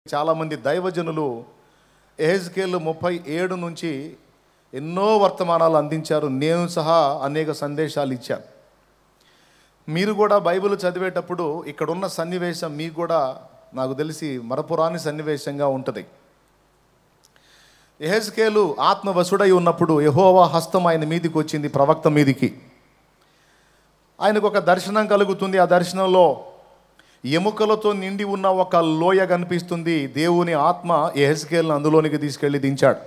చాలామంది దైవజనులు ఎహెజ్కేలు 37 నుంచి ఎన్నో వర్తమానాలు అందించారు. నేను సహా అనేక సందేశాలు ఇచ్చాను. మీరు కూడా బైబిల్ చదివేటప్పుడు ఇక్కడున్న సన్నివేశం మీకు కూడా నాకు తెలిసి మరపురాని సన్నివేశంగా ఉంటుంది. ఎహెజ్కేలు ఆత్మవశుడై ఉన్నప్పుడు యెహోవా హస్తం ఆయన మీదికి వచ్చింది, ప్రవక్త మీదికి. ఆయనకు ఒక దర్శనం కలుగుతుంది. ఆ దర్శనంలో ఎముకలతో నిండి ఉన్న ఒక లోయ కనిపిస్తుంది. దేవుని ఆత్మ ఎహెజ్కేలును అందులోనికి తీసుకెళ్ళి దించాడు.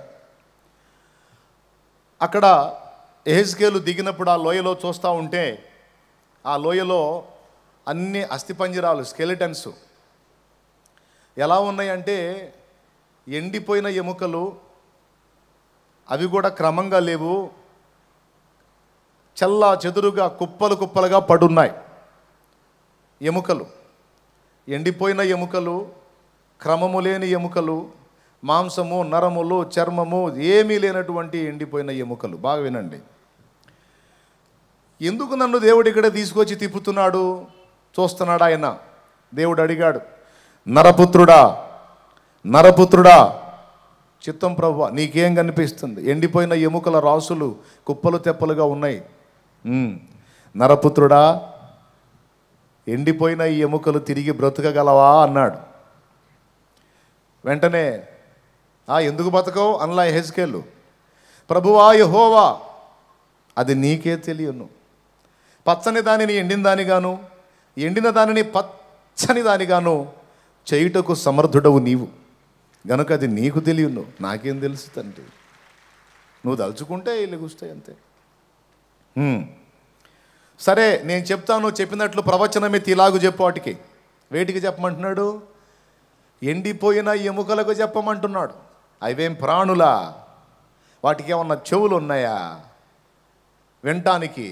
అక్కడ ఎహెజ్కేలు దిగినప్పుడు ఆ లోయలో చూస్తూ ఉంటే ఆ లోయలో అన్ని అస్థిపంజరాలు, స్కెలిటన్స్ ఎలా ఉన్నాయంటే ఎండిపోయిన ఎముకలు, అవి కూడా క్రమంగా లేవు, చల్లా చెదురుగా కుప్పలు కుప్పలుగా పడున్నాయి. ఎముకలు, ఎండిపోయిన ఎముకలు, క్రమము లేని ఎముకలు, మాంసము, నరములు, చర్మము ఏమీ లేనటువంటి ఎండిపోయిన ఎముకలు. బాగా వినండి. ఎందుకు నన్ను దేవుడు ఇక్కడ తీసుకొచ్చి తిప్పుతున్నాడు? చూస్తున్నాడు ఆయన. దేవుడు అడిగాడు, నరపుత్రుడా, నరపుత్రుడా, చిత్తం ప్రభువా, నీకేం కనిపిస్తుంది? ఎండిపోయిన ఎముకల రాసులు కుప్పలు తెప్పలుగా ఉన్నాయి. నరపుత్రుడా, ఎండిపోయిన ఈ ఎముకలు తిరిగి బ్రతకగలవా అన్నాడు. వెంటనే ఎందుకు బతకవు అనలా ఎహెజ్కేలు. ప్రభువా యెహోవా, అది నీకే తెలియను. పచ్చని దానిని ఎండిన దానిగాను, ఎండిన దానిని పచ్చని దానిగాను చేయుటకు సమర్థుడవు నీవు గనుక అది నీకు తెలియను. నాకేం తెలుసు తండ్రి, నువ్వు తలుచుకుంటే ఇలాగుస్తాయి అంతే. సరే నేను చెప్తాను, చెప్పినట్లు ప్రవచనమే ఇలాగు చెప్పు. వాటికి వేటికి చెప్పమంటున్నాడు? ఎండిపోయిన ఎముకలకు చెప్పమంటున్నాడు. అవేం ప్రాణులా? వాటికి ఏమన్నా చెవులు ఉన్నాయా వినటానికి?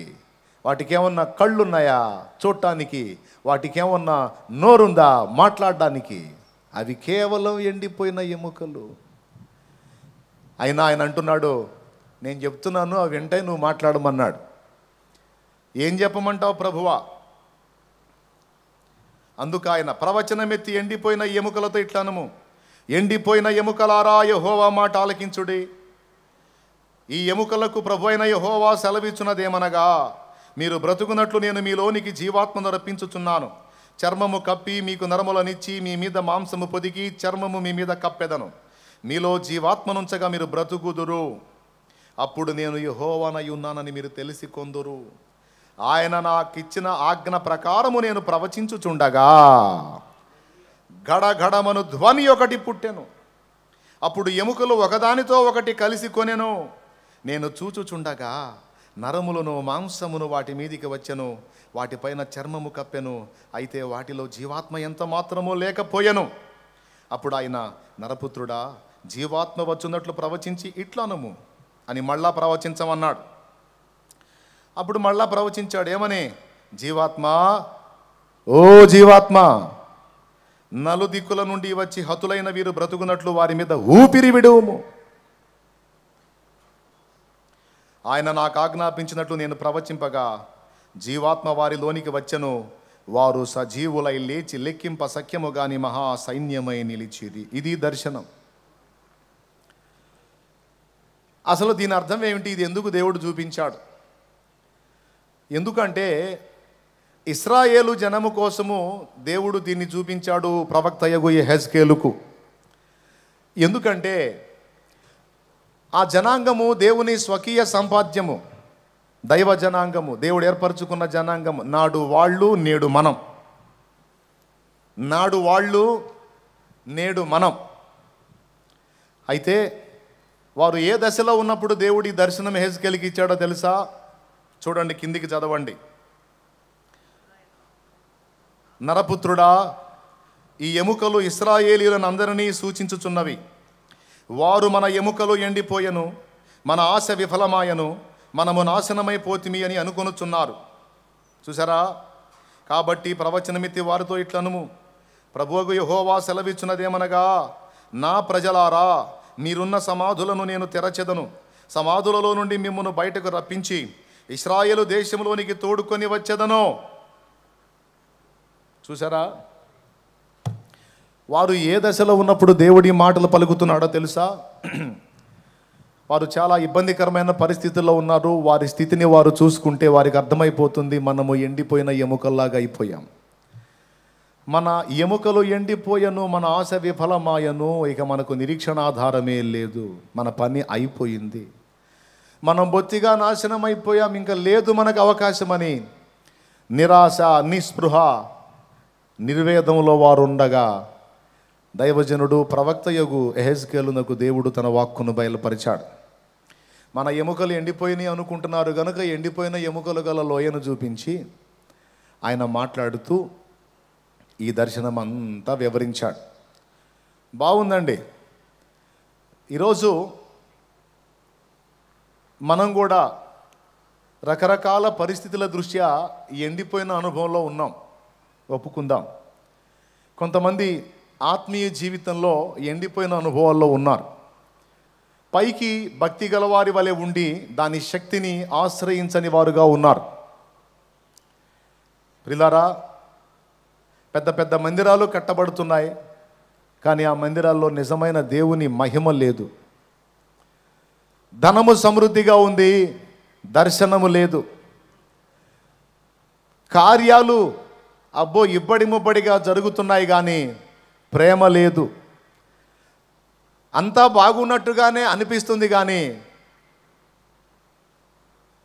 వాటికి ఏమన్నా కళ్ళు ఉన్నాయా చూడటానికి? వాటికి ఏమన్నా నోరుందా మాట్లాడడానికి? అవి కేవలం ఎండిపోయిన ఎముకలు. అయినా ఆయన అంటున్నాడు, నేను చెప్తున్నాను, అవి వింటాయి, నువ్వు మాట్లాడమన్నాడు. ఏం చెప్పమంటావు ప్రభువా? అందుకు ఆయన ప్రవచనమెత్తి ఎండిపోయిన ఎముకలతో ఇట్లనము, ఎండిపోయిన ఎముకలారా యెహోవా మాట ఆలకించుడి. ఈ ఎముకలకు ప్రభు అయిన యెహోవా సెలవిచ్చున్నదేమనగా, మీరు బ్రతుకున్నట్లు నేను మీలోనికి జీవాత్మను రప్పించుచున్నాను. చర్మము కప్పి మీకు నరములనిచ్చి మీ మీద మాంసము పొదిగి చర్మము మీ మీద కప్పెదను. మీలో జీవాత్మనుంచగా మీరు బ్రతుకుదురు. అప్పుడు నేను యెహోవానై ఉన్నానని మీరు తెలిసి కొందురు. ఆయన నాకిచ్చిన ఆజ్ఞ ప్రకారము నేను ప్రవచించుచుండగా గడగడమను ధ్వని ఒకటి పుట్టెను. అప్పుడు ఎముకలు ఒకదానితో ఒకటి కలిసి కొనెను. నేను చూచుచుండగా నరములను మాంసమును వాటి మీదికి వచ్చెను, వాటిపైన చర్మము కప్పెను, అయితే వాటిలో జీవాత్మ ఎంత మాత్రమో లేకపోయెను. అప్పుడు ఆయన, నరపుత్రుడా, జీవాత్మ వచ్చున్నట్లు ప్రవచించి ఇట్లనము అని మళ్ళా ప్రవచించమన్నాడు. అప్పుడు మళ్ళా ప్రవచించాడు. ఏమని? జీవాత్మ, ఓ జీవాత్మ, నలుదిక్కుల నుండి వచ్చి హతులైన వీరు బ్రతుకున్నట్లు వారి మీద ఊపిరి విడువుము. ఆయన నాకు ఆజ్ఞాపించినట్లు నేను ప్రవచింపగా జీవాత్మ వారిలోనికి వచ్చెను. వారు సజీవులై లేచి లెక్కింప సఖ్యము గాని మహా సైన్యమై నిలిచిరి. ఇది దర్శనం. అసలు దీని అర్థం ఏమిటి? ఇది ఎందుకు దేవుడు చూపించాడు? ఎందుకంటే ఇశ్రాయేలు జనము కోసము దేవుడు దీన్ని చూపించాడు ప్రవక్తయగు ఎహెజ్కేలుకు. ఎందుకంటే ఆ జనాంగము దేవుని స్వకీయ సంపాద్యము, దైవ జనాంగము, దేవుడు ఏర్పరచుకున్న జనాంగము. నాడు వాళ్ళు నేడు మనం, నాడు వాళ్ళు నేడు మనం. అయితే వారు ఏ దశలో ఉన్నప్పుడు దేవుడి దర్శనం ఎహెజ్కేలుకి ఇచ్చాడో తెలుసా? చూడండి, కిందికి చదవండి. నరపుత్రుడా, ఈ ఎముకలు ఇశ్రాయేలీయులను అందరినీ సూచించుచున్నవి. వారు మన ఎముకలు ఎండిపోయెను, మన ఆశ విఫలమాయను, మనము నాశనమైపోతిమి అని అనుకొనుచున్నారు. చూసారా? కాబట్టి ప్రవచనమిత్తి వారితో ఇట్లనుము, ప్రభువగు యెహోవా సెలవిచ్చున్నదేమనగా, నా ప్రజలారా, మీరున్న సమాధులను నేను తెరచెదను, సమాధులలో నుండి మిమ్మును బయటకు రప్పించి ఇశ్రాయేలు దేశంలోనికి తోడుకొని వచ్చేదను. చూసారా? వారు ఏ దశలో ఉన్నప్పుడు దేవుడి మాటలు పలుకుతున్నాడో తెలుసా? వారు చాలా ఇబ్బందికరమైన పరిస్థితుల్లో ఉన్నారు. వారి స్థితిని వారు చూసుకుంటే వారికి అర్థమైపోతుంది, మనము ఎండిపోయిన ఎముకల్లాగా అయిపోయాం. మన ఎముకలు ఎండిపోయను, మన ఆశ విఫలమాయను, ఇక మనకు నిరీక్షణాధారమే లేదు, మన పని అయిపోయింది, మనం బొత్తిగా నాశనం అయిపోయాం, ఇంకా లేదు మనకు అవకాశమని నిరాశ, నిస్పృహ, నిర్వేదంలో వారు ఉండగా దైవజనుడు ప్రవక్తయగు యెహెజ్కేలునకు దేవుడు తన వాక్కును బయలుపరిచాడు. మన ఎముకలు ఎండిపోయినాయి అనుకుంటున్నారు కనుక ఎండిపోయిన ఎముకలు గల లోయను చూపించి ఆయన మాట్లాడుతూ ఈ దర్శనం అంతా వివరించాడు. బాగుందండి. ఈరోజు మనం కూడా రకరకాల పరిస్థితుల దృష్ట్యా ఎండిపోయిన అనుభవంలో ఉన్నాం, ఒప్పుకుందాం. కొంతమంది ఆత్మీయ జీవితంలో ఎండిపోయిన అనుభవాల్లో ఉన్నారు. పైకి భక్తి గలవారి వలె ఉండి దాని శక్తిని ఆశ్రయించని వారుగా ఉన్నారు. ప్రిలారా, పెద్ద పెద్ద మందిరాలు కట్టబడుతున్నాయి, కానీ ఆ మందిరాల్లో నిజమైన దేవుని మహిమ లేదు. ధనము సమృద్ధిగా ఉంది, దర్శనము లేదు. కార్యాలు అబ్బో ఇబ్బడి ముబ్బడిగా జరుగుతున్నాయి, కానీ ప్రేమ లేదు. అంతా బాగున్నట్టుగానే అనిపిస్తుంది, కానీ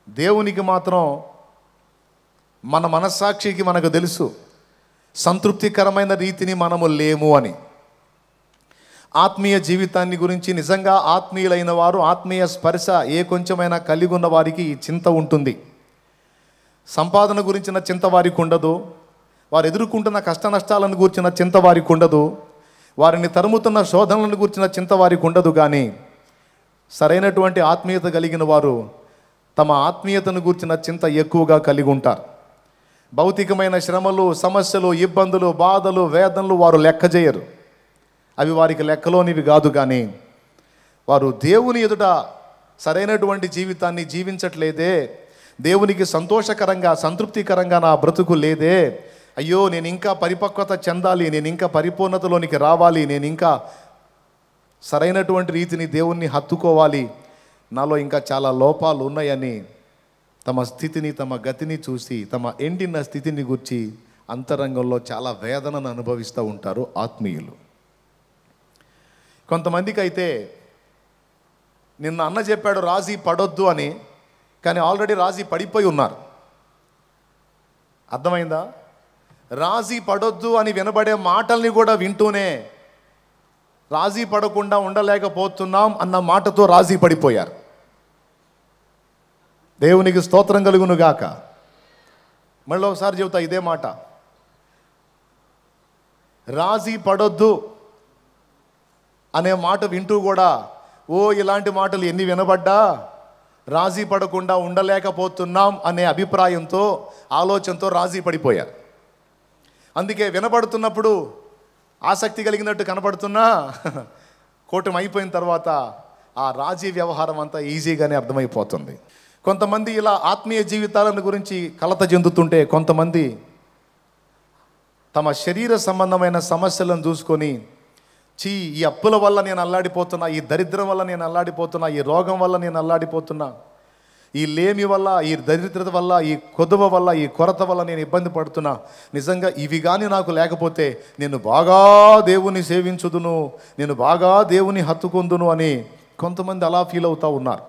దేవునికి మాత్రం మన మనస్సాక్షికి మనకు తెలుసు సంతృప్తికరమైన రీతిని మనము లేము అని. ఆత్మీయ జీవితాన్ని గురించి నిజంగా ఆత్మీయులైన వారు, ఆత్మీయ స్పర్శ ఏ కొంచెమైనా కలిగి ఉన్న వారికి ఈ చింత ఉంటుంది. సంపాదన గురించిన చింత వారికి ఉండదు, వారు ఎదుర్కొంటున్న కష్ట నష్టాలను గురించిన చింత వారికి ఉండదు, వారిని తరుముతున్న శోధనలను గురించిన చింత వారికి ఉండదు. కానీ సరైనటువంటి ఆత్మీయత కలిగిన వారు తమ ఆత్మీయతను గురించిన చింత ఎక్కువగా కలిగి ఉంటారు. భౌతికమైన శ్రమలు, సమస్యలు, ఇబ్బందులు, బాధలు, వేదనలు వారు లెక్క చేయరు. అవి వారికి లెక్కలోనివి కాదు. కానీ వారు దేవుని ఎదుట సరైనటువంటి జీవితాన్ని జీవించట్లేదే, దేవునికి సంతోషకరంగా సంతృప్తికరంగా నా బ్రతుకు లేదే, అయ్యో నేను ఇంకా పరిపక్వత చెందాలి, నేను ఇంకా పరిపూర్ణతలోనికి రావాలి, నేను ఇంకా సరైనటువంటి రీతిని దేవుణ్ణి హత్తుకోవాలి, నాలో ఇంకా చాలా లోపాలు ఉన్నాయని తమ స్థితిని, తమ గతిని చూసి, తమ ఎండిన స్థితిని గురించి అంతరంగంలో చాలా వేదనను అనుభవిస్తూ ఉంటారు ఆత్మీయులు. కొంతమందికి అయితే నిన్న అన్న చెప్పాడు రాజీ పడొద్దు అని, కానీ ఆల్రెడీ రాజీ పడిపోయి ఉన్నారు. అర్థమైందా? రాజీ పడొద్దు అని వినబడే మాటల్ని కూడా వింటూనే రాజీ పడకుండా ఉండలేకపోతున్నాం అన్న మాటతో రాజీ పడిపోయారు. దేవునికి స్తోత్రం కలుగును గాక. మళ్ళీ ఒకసారి చెబుతా ఇదే మాట, రాజీ పడొద్దు అనే మాట వింటూ కూడా ఇలాంటి మాటలు ఎన్ని వినబడ్డా రాజీ పడకుండా ఉండలేకపోతున్నాం అనే అభిప్రాయంతో, ఆలోచనతో రాజీ పడిపోయారు. అందుకే వినబడుతున్నప్పుడు ఆసక్తి కలిగినట్టు కనబడుతున్నా కూటమి అయిపోయిన తర్వాత ఆ రాజీ వ్యవహారం అంతా ఈజీగానే అర్థమైపోతుంది. కొంతమంది ఇలా ఆత్మీయ జీవితాలను గురించి కలత చెందుతుంటే, కొంతమంది తమ శరీర సంబంధమైన సమస్యలను చూసుకొని ఈ అప్పుల వల్ల నేను అల్లాడిపోతున్నా, ఈ దరిద్రం వల్ల నేను అల్లాడిపోతున్నా, ఈ రోగం వల్ల నేను అల్లాడిపోతున్నా, ఈ లేమి వల్ల, ఈ దరిద్రత వల్ల, ఈ కొదువ వల్ల, ఈ కొరత వల్ల నేను ఇబ్బంది పడుతున్నా, నిజంగా ఇవి కానీ నాకు లేకపోతే నేను బాగా దేవుని సేవించుదును, నేను బాగా దేవుని హత్తుకుందును అని కొంతమంది అలా ఫీల్ అవుతూ ఉన్నారు.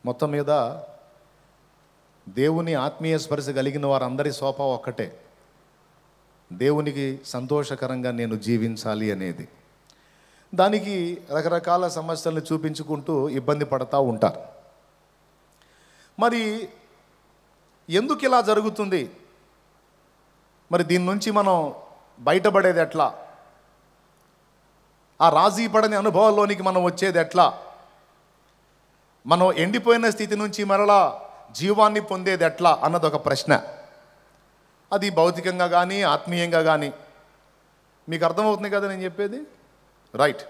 మొత్తం మీద దేవుని ఆత్మీయ స్పర్శ కలిగిన వారందరి సోపా ఒక్కటే, దేవునికి సంతోషకరంగా నేను జీవించాలి అనేది. దానికి రకరకాల సమస్యలను చూపించుకుంటూ ఇబ్బంది పడతా ఉంటారు. మరి ఎందుకు ఇలా జరుగుతుంది? మరి దీని నుంచి మనం బయటపడేది ఎట్లా? ఆ రాజీ పడని అనుభవాల్లోనికి మనం వచ్చేది ఎట్లా? మనం ఎండిపోయిన స్థితి నుంచి మరలా జీవాన్ని పొందేది ఎట్లా అన్నది ఒక ప్రశ్న. అది భౌతికంగా కానీ ఆత్మీయంగా కానీ. మీకు అర్థమవుతుంది కదా నేను చెప్పేది? రైట్.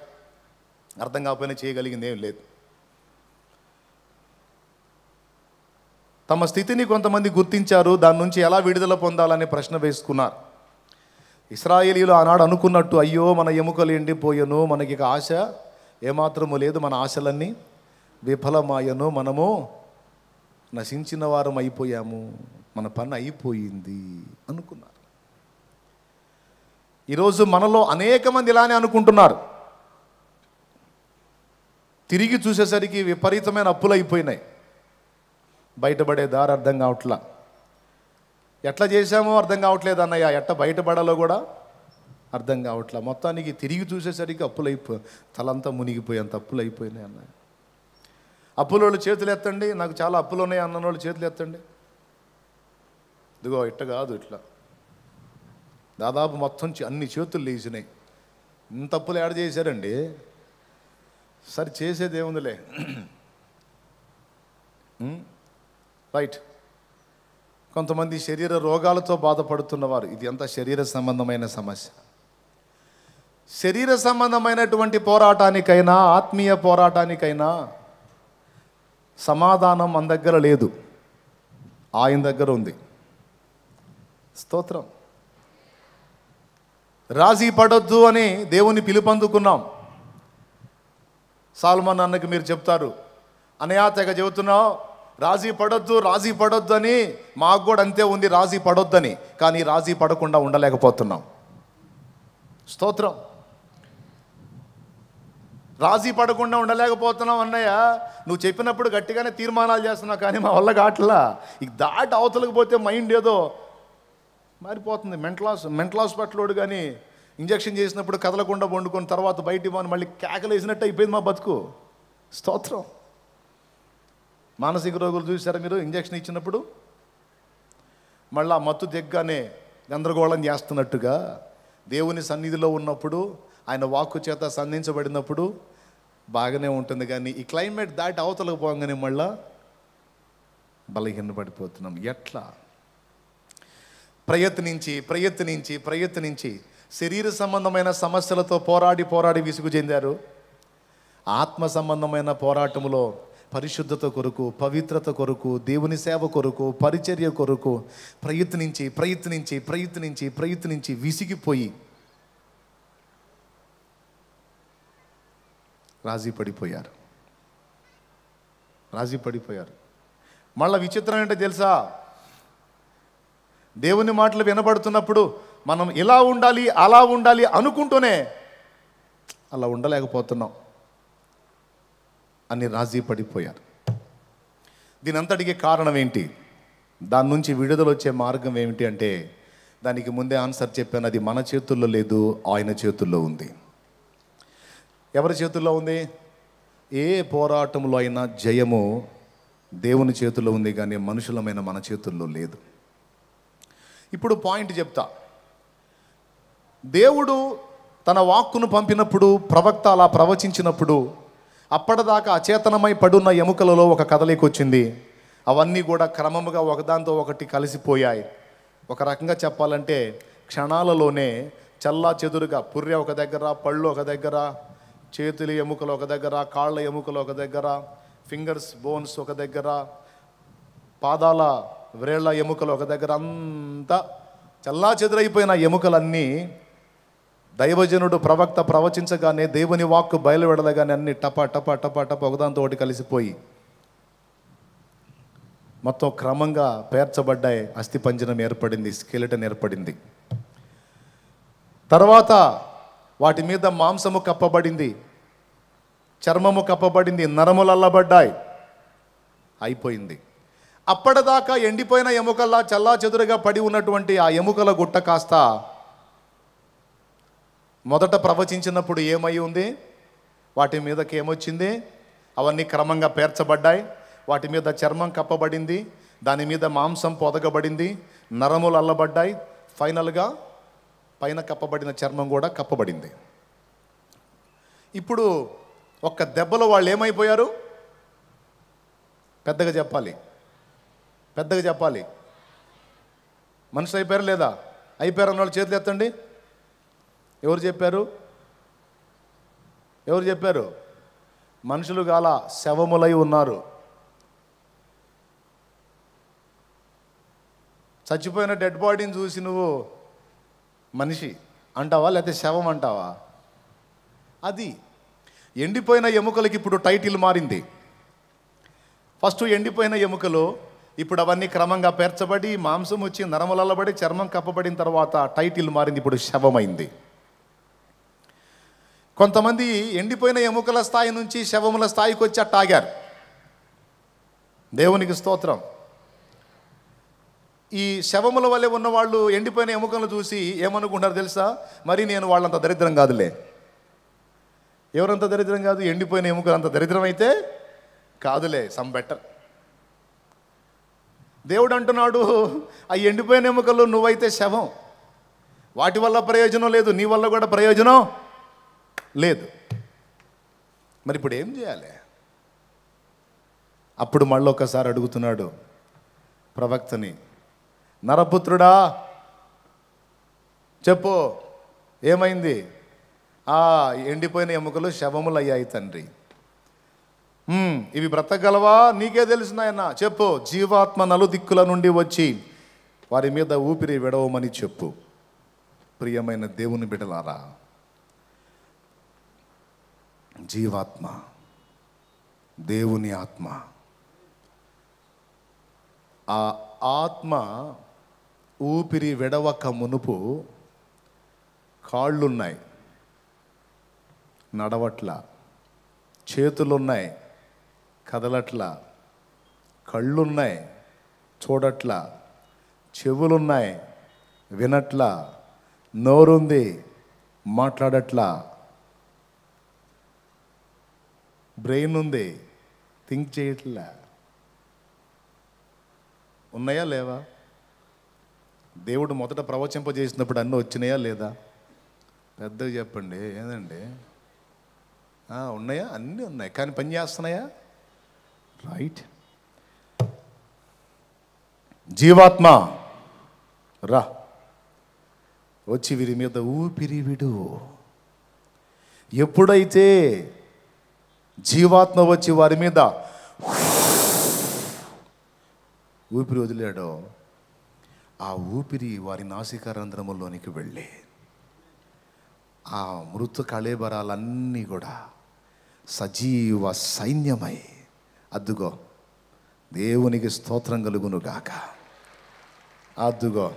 అర్థం కాకపోయినా చేయగలిగింది ఏం లేదు. తమ స్థితిని కొంతమంది గుర్తించారు, దాని నుంచి ఎలా విడుదల పొందాలనే ప్రశ్న వేసుకున్నారు. ఇశ్రాయేలీయులు ఆనాడు అనుకున్నట్టు, అయ్యో మన ఎముకలు ఎండిపోయెను, మనకి ఇక ఆశ ఏమాత్రము లేదు, మన ఆశలన్నీ విఫలమాయను, మనము నశించిన వారం అయిపోయాము, మన పని అయిపోయింది అనుకున్నారు. ఈరోజు మనలో అనేక మంది ఇలానే అనుకుంటున్నారు. తిరిగి చూసేసరికి విపరీతమైన అప్పులు అయిపోయినాయి. బయటపడే దారి అర్థం కావట్లా. ఎట్లా చేశామో అర్థం కావట్లేదు అన్నయ్య, ఎట్లా బయటపడాలో కూడా అర్థం కావట్లా. మొత్తానికి తిరిగి చూసేసరికి తలంతా మునిగిపోయేంత అప్పులు అయిపోయినాయి అన్నయ్య. అప్పులోళ్ళు చేతులు ఎత్తండి, నాకు చాలా అప్పులు ఉన్నాయి అన్నోళ్ళు చేతులు ఎత్తండి. ఇదిగో ఇట్ట కాదు, ఇట్లా దాదాపు మొత్తం అన్ని చేతులు లేచినాయి. ఇంత అప్పులు యాడ్ చేశారండి. సరే చేసేది ఏముందిలే, రైట్. కొంతమంది శరీర రోగాలతో బాధపడుతున్నవారు, ఇది అంత శరీర సంబంధమైన సమస్య. శరీర సంబంధమైనటువంటి పోరాటానికైనా ఆత్మీయ పోరాటానికైనా సమాధానం మన దగ్గర లేదు, ఆయన దగ్గర ఉంది. స్తోత్రం. రాజీ పడొద్దు అని దేవుని పిలుపందుకున్నాం. సాల్మన్ అన్నకి మీరు చెప్తారు, అనయా తెగ చెబుతున్నావు రాజీ పడొద్దు అని. మాకు కూడా అంతే ఉంది, రాజీ పడొద్దని. కానీ రాజీ పడకుండా ఉండలేకపోతున్నాం. స్తోత్రం. రాజీ పడకుండా ఉండలేకపోతున్నాం అన్నయ్య. నువ్వు చెప్పినప్పుడు గట్టిగానే తీర్మానాలు చేస్తున్నావు, కానీ మా వల్ల కావట్లా. ఇక దాటి అవతలకు పోతే మైండ్ ఏదో మారిపోతుంది. మెంటల్ హాస్పిటల్ కానీ ఇంజక్షన్ చేసినప్పుడు కదలకుండా వండుకొని తర్వాత బయటికి పోని మళ్ళీ కేకలు వేసినట్టు అయిపోయింది మా బతుకు. స్తోత్రం. మానసిక రోగులు చూసారా మీరు? ఇంజక్షన్ ఇచ్చినప్పుడు మళ్ళీ ఆ మత్తు దిగ్గానే గందరగోళం చేస్తున్నట్టుగా దేవుని సన్నిధిలో ఉన్నప్పుడు, ఆయన వాక్కు చేత సంధించబడినప్పుడు బాగానే ఉంటుంది. కానీ ఈ క్లైమేట్ దాటి అవతలకు పోగానే మళ్ళా బలహీన పడిపోతున్నాం. ఎట్లా? ప్రయత్నించి శరీర సంబంధమైన సమస్యలతో పోరాడి విసుగు చెందారు. ఆత్మ సంబంధమైన పోరాటంలో పరిశుద్ధత కొరకు, పవిత్రత కొరకు, దేవుని సేవ కొరకు, పరిచర్య కొరకు ప్రయత్నించి విసిగిపోయి రాజీ పడిపోయారు. మళ్ళా విచిత్రం ఏంటో తెలుసా? దేవుని మాటలు వినబడుతున్నప్పుడు మనం ఇలా ఉండాలి, అలా ఉండాలి అనుకుంటూనే అలా ఉండలేకపోతున్నాం అని రాజీ పడిపోయారు. దీని అంతటికి కారణం ఏంటి? దాని నుంచి విడుదల వచ్చే మార్గం ఏమిటి అంటే, దానికి ముందే ఆన్సర్ చెప్పాను. అది మన చేతుల్లో లేదు, ఆయన చేతుల్లో ఉంది. ఎవరి చేతుల్లో ఉంది? ఏ పోరాటంలో అయినా జయము దేవుని చేతుల్లో ఉంది, కానీ మనుషులమైన మన చేతుల్లో లేదు. ఇప్పుడు పాయింట్ చెప్తా. దేవుడు తన వాక్కును పంపినప్పుడు, ప్రవక్త అలా ప్రవచించినప్పుడు, అప్పటిదాకా అచేతనమై పడున్న ఎముకలలో ఒక కదలిక వచ్చింది. అవన్నీ కూడా క్రమముగా ఒకదాంతో ఒకటి కలిసిపోయాయి. ఒక రకంగా చెప్పాలంటే క్షణాలలోనే చల్లా చెదురుగా పుర్రె ఒక దగ్గర, పళ్ళు ఒక దగ్గర, చేతుల ఎముకలు ఒక దగ్గర, కాళ్ళ ఎముకలు ఒక దగ్గర, ఫింగర్స్ బోన్స్ ఒక దగ్గర, పాదాల వ్రేళ్ల ఎముకలు ఒక దగ్గర, అంతా చల్లా చెదురైపోయిన ఎముకలన్నీ దైవజనుడు ప్రవక్త ప్రవచించగానే, దేవుని వాక్కు బయలువెడలగానే అన్ని టప ఒకదాంతో ఒకటి కలిసిపోయి మొత్తం క్రమంగా పేర్చబడ్డాయి. అస్థిపంజరం ఏర్పడింది, స్కెలిటన్ ఏర్పడింది. తర్వాత వాటి మీద మాంసము కప్పబడింది, చర్మము కప్పబడింది, నరములు అల్లబడ్డాయి, అయిపోయింది. అప్పటిదాకా ఎండిపోయిన ఎముకల్లా చల్లా చెదురుగా పడి ఉన్నటువంటి ఆ ఎముకల గుట్ట కాస్త మొదట ప్రవచించినప్పుడు ఏమై ఉంది? వాటి మీదకి ఏమొచ్చింది? అవన్నీ క్రమంగా పేర్చబడ్డాయి. వాటి మీద చర్మం కప్పబడింది, దాని మీద మాంసం పొదగబడింది, నరములు అల్లబడ్డాయి. ఫైనల్గా పైన కప్పబడిన చర్మం కూడా కప్పబడింది. ఇప్పుడు ఒక్క దెబ్బలో వాళ్ళు ఏమైపోయారు? పెద్దగా చెప్పాలి. మనుషులు అయిపోయారు లేదా? అయిపోయారు అన్న వాళ్ళు చేతులు ఎత్తండి. ఎవరు చెప్పారు? మనుషులు గాల, శవములై ఉన్నారు. చచ్చిపోయిన డెడ్ బాడీని చూసి నువ్వు మనిషి అంటావా లేకపోతే శవం అంటావా? అది ఎండిపోయిన ఎముకలకి ఇప్పుడు టైటిల్ మారింది. ఫస్ట్ ఎండిపోయిన ఎముకలు, ఇప్పుడు అవన్నీ క్రమంగా పేర్చబడి మాంసం వచ్చి నరములల్లబడి చర్మం కప్పబడిన తర్వాత టైటిల్ మారింది, ఇప్పుడు శవమైంది. కొంతమంది ఎండిపోయిన ఎముకల స్థాయి నుంచి శవముల స్థాయికి వచ్చి అట్టాగారు. దేవునికి స్తోత్రం. ఈ శవముల వల్లే ఉన్నవాళ్ళు ఎండిపోయిన ఎముకలను చూసి ఏమనుకుంటారు తెలుసా? మరి నేను వాళ్ళంత దరిద్రం కాదులే. ఎవరంత దరిద్రం కాదు? ఎండిపోయిన ఎముకలు అంత దరిద్రం అయితే కాదులే, సమ్ బెటర్. దేవుడు అంటున్నాడు, ఆ ఎండిపోయిన ఎముకలు నువ్వైతే శవం, వాటి వల్ల ప్రయోజనం లేదు, నీ వల్ల కూడా ప్రయోజనం లేదు. మరి ఇప్పుడు ఏం చేయాలి? అప్పుడు మళ్ళీ ఒకసారి అడుగుతున్నాడు ప్రవక్తని, నరపుత్రుడా చెప్పు ఏమైంది? ఎండిపోయిన ఎముకలు శవములు అయ్యాయి తండ్రి. ఇవి బ్రతకగలవా? నీకే తెలుసు నాయన, చెప్పు. జీవాత్మ నలుదిక్కుల నుండి వచ్చి వారి మీద ఊపిరి విడవమని చెప్పు. ప్రియమైన దేవుని బిడ్డలారా, జీవాత్మ, దేవుని ఆత్మ, ఆ ఆత్మ ఊపిరి విడవక మునుపు కాళ్ళున్నాయి, నడవట్లా, చేతులున్నాయి, కదలట్లా, కళ్ళున్నాయి, చూడట్లా, చెవులున్నాయి, వినట్లా, నోరుంది, మాట్లాడట్లా, బ్రెయిన్ ఉంది, థింక్ చేయట్లా. ఉన్నాయా లేవా? దేవుడు మొదట ప్రవచింపజేసినప్పుడు అన్నీ వచ్చినాయా లేదా? పెద్దగా చెప్పండి. ఏందండి? ఉన్నాయా? అన్నీ ఉన్నాయి, కానీ పని చేస్తున్నాయా? రైట్. జీవాత్మ రా, వచ్చి వీరి మీద ఊపిరి విడు. ఎప్పుడైతే జీవాత్మ వచ్చి వారి మీద ఊపిరి వదిలాడో, ఆ ఊపిరి వారి నాసికారంధ్రములోనికి వెళ్ళి ఆ మృత కళేబరాలన్నీ కూడా సజీవ సైన్యమై, అద్దుగో దేవునికి స్తోత్రం కలుగునుగాక, అద్దుగో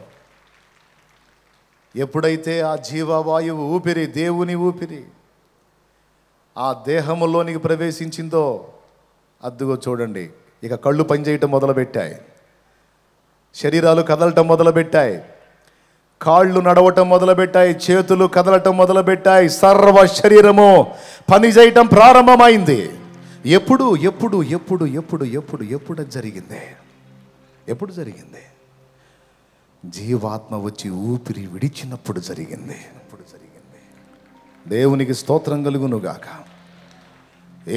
ఎప్పుడైతే ఆ జీవవాయువు ఊపిరి, దేవుని ఊపిరి ఆ దేహములోనికి ప్రవేశించిందో, అద్దుగో చూడండి, ఇక కళ్ళు పనిచేయటం మొదలుపెట్టాయి, శరీరాలు కదలటం మొదలుపెట్టాయి, కాళ్ళు నడవటం మొదలుపెట్టాయి, చేతులు కదలటం మొదలుపెట్టాయి, సర్వ శరీరము పనిచేయటం ప్రారంభమైంది. ఎప్పుడు ఎప్పుడు ఎప్పుడు ఎప్పుడు ఎప్పుడు ఎప్పుడు జరిగింది? ఎప్పుడు జరిగింది? జీవాత్మ వచ్చి ఊపిరి విడిచినప్పుడు జరిగింది. దేవునికి స్తోత్రం కలుగునుగాక.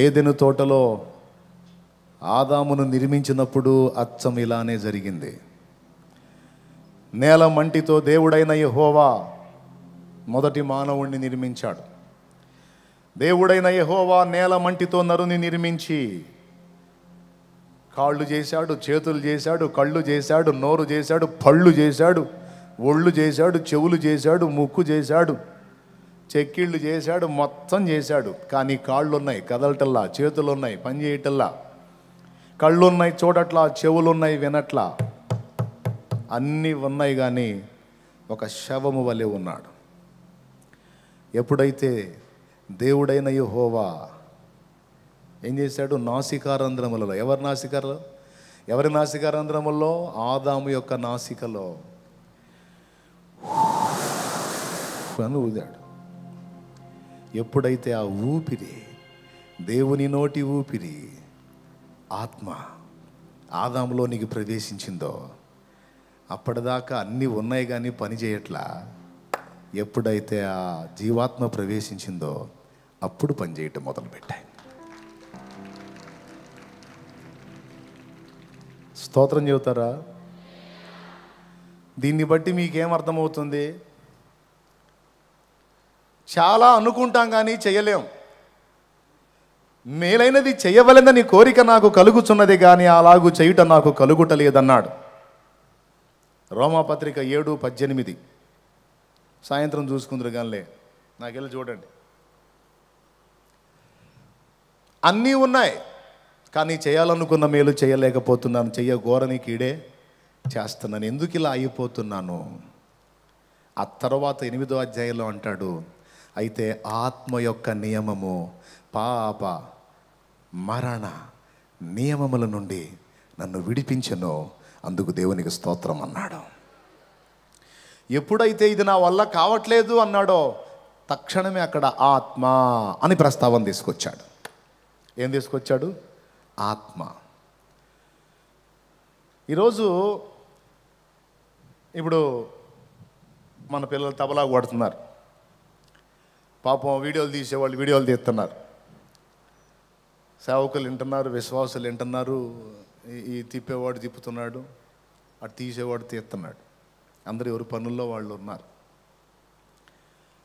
ఏదెను తోటలో ఆదామును నిర్మించినప్పుడు అచ్చం ఇలానే జరిగింది. నేల మంటితో దేవుడైన యెహోవా మొదటి మానవుణ్ణి నిర్మించాడు. దేవుడైన యెహోవా నేల మంటితో నరుని నిర్మించి కాళ్ళు చేశాడు, చేతులు చేశాడు, కళ్ళు చేశాడు, నోరు చేశాడు, పళ్ళు చేశాడు, ఒళ్ళు చేశాడు, చెవులు చేశాడు, ముక్కు చేశాడు, చెక్కిళ్ళు చేశాడు, మొత్తం చేశాడు. కానీ కాళ్ళు ఉన్నాయి, కదలటల్లా, చేతులు ఉన్నాయి, పని చేయటల్లా, కళ్ళు ఉన్నాయి, చూడట్లా, చెవులు ఉన్నాయి, వినట్లా, అన్నీ ఉన్నాయి, కానీ ఒక శవము వలె ఉన్నాడు. ఎప్పుడైతే దేవుడైన యెహోవా ఏం చేశాడు? నాసికారంధ్రములలో, ఎవరి నాసికారంధ్రముల్లో? ఆదాము యొక్క నాసికలో అని ఊదాడు. ఎప్పుడైతే ఆ ఊపిరి, దేవుని నోటి ఊపిరి, ఆత్మ ఆదాములోనికి ప్రవేశించిందో, అప్పటిదాకా అన్నీ ఉన్నాయి కానీ పని చేయట్లా. ఎప్పుడైతే ఆ జీవాత్మ ప్రవేశించిందో అప్పుడు పనిచేయటం మొదలుపెట్టాయి. స్తోత్రం చెబుతారా? దీన్ని బట్టి మీకేం అర్థమవుతుంది? చాలా అనుకుంటాం కానీ చేయలేం. మేలైనది చేయవలెనని కోరిక నాకు కలుగుచున్నది కానీ అలాగూ చేయుట నాకు కలుగుటలేదన్నాడు. రోమాపత్రిక 7:18. సాయంత్రం చూసుకుందరు కానీ నాకెళ్ళి చూడండి. అన్నీ ఉన్నాయి, కానీ చేయాలనుకున్న మేలు చేయలేకపోతున్నాను, చెయ్యగోరని కీడే చేస్తున్నాను. ఎందుకు ఇలా అయిపోతున్నాను? ఆ తర్వాత 8వ అధ్యాయంలో అంటాడు, అయితే ఆత్మ యొక్క నియమము పాప మరణ నియమముల నుండి నన్ను విడిపించెను, అందుకు దేవునికి స్తోత్రం అన్నాడు. ఎప్పుడైతే ఇది నా వల్ల కావట్లేదు అన్నాడో తక్షణమే అక్కడ ఆత్మ అని ప్రస్తావన తీసుకొచ్చాడు. ఏం తీసుకొచ్చాడు? ఆత్మ. ఈరోజు ఇప్పుడు మన పిల్లలు తబలా కొడుతున్నారు, పాపం వీడియోలు తీసేవాళ్ళు వీడియోలు తీస్తున్నారు, సేవకులు వింటున్నారు, విశ్వాసులు వింటున్నారు, ఈ తిప్పేవాడు తిప్పుతున్నాడు, అటు తీసేవాడు తీస్తున్నాడు. అందరూ ఎవరి పనుల్లో వాళ్ళు ఉన్నారు,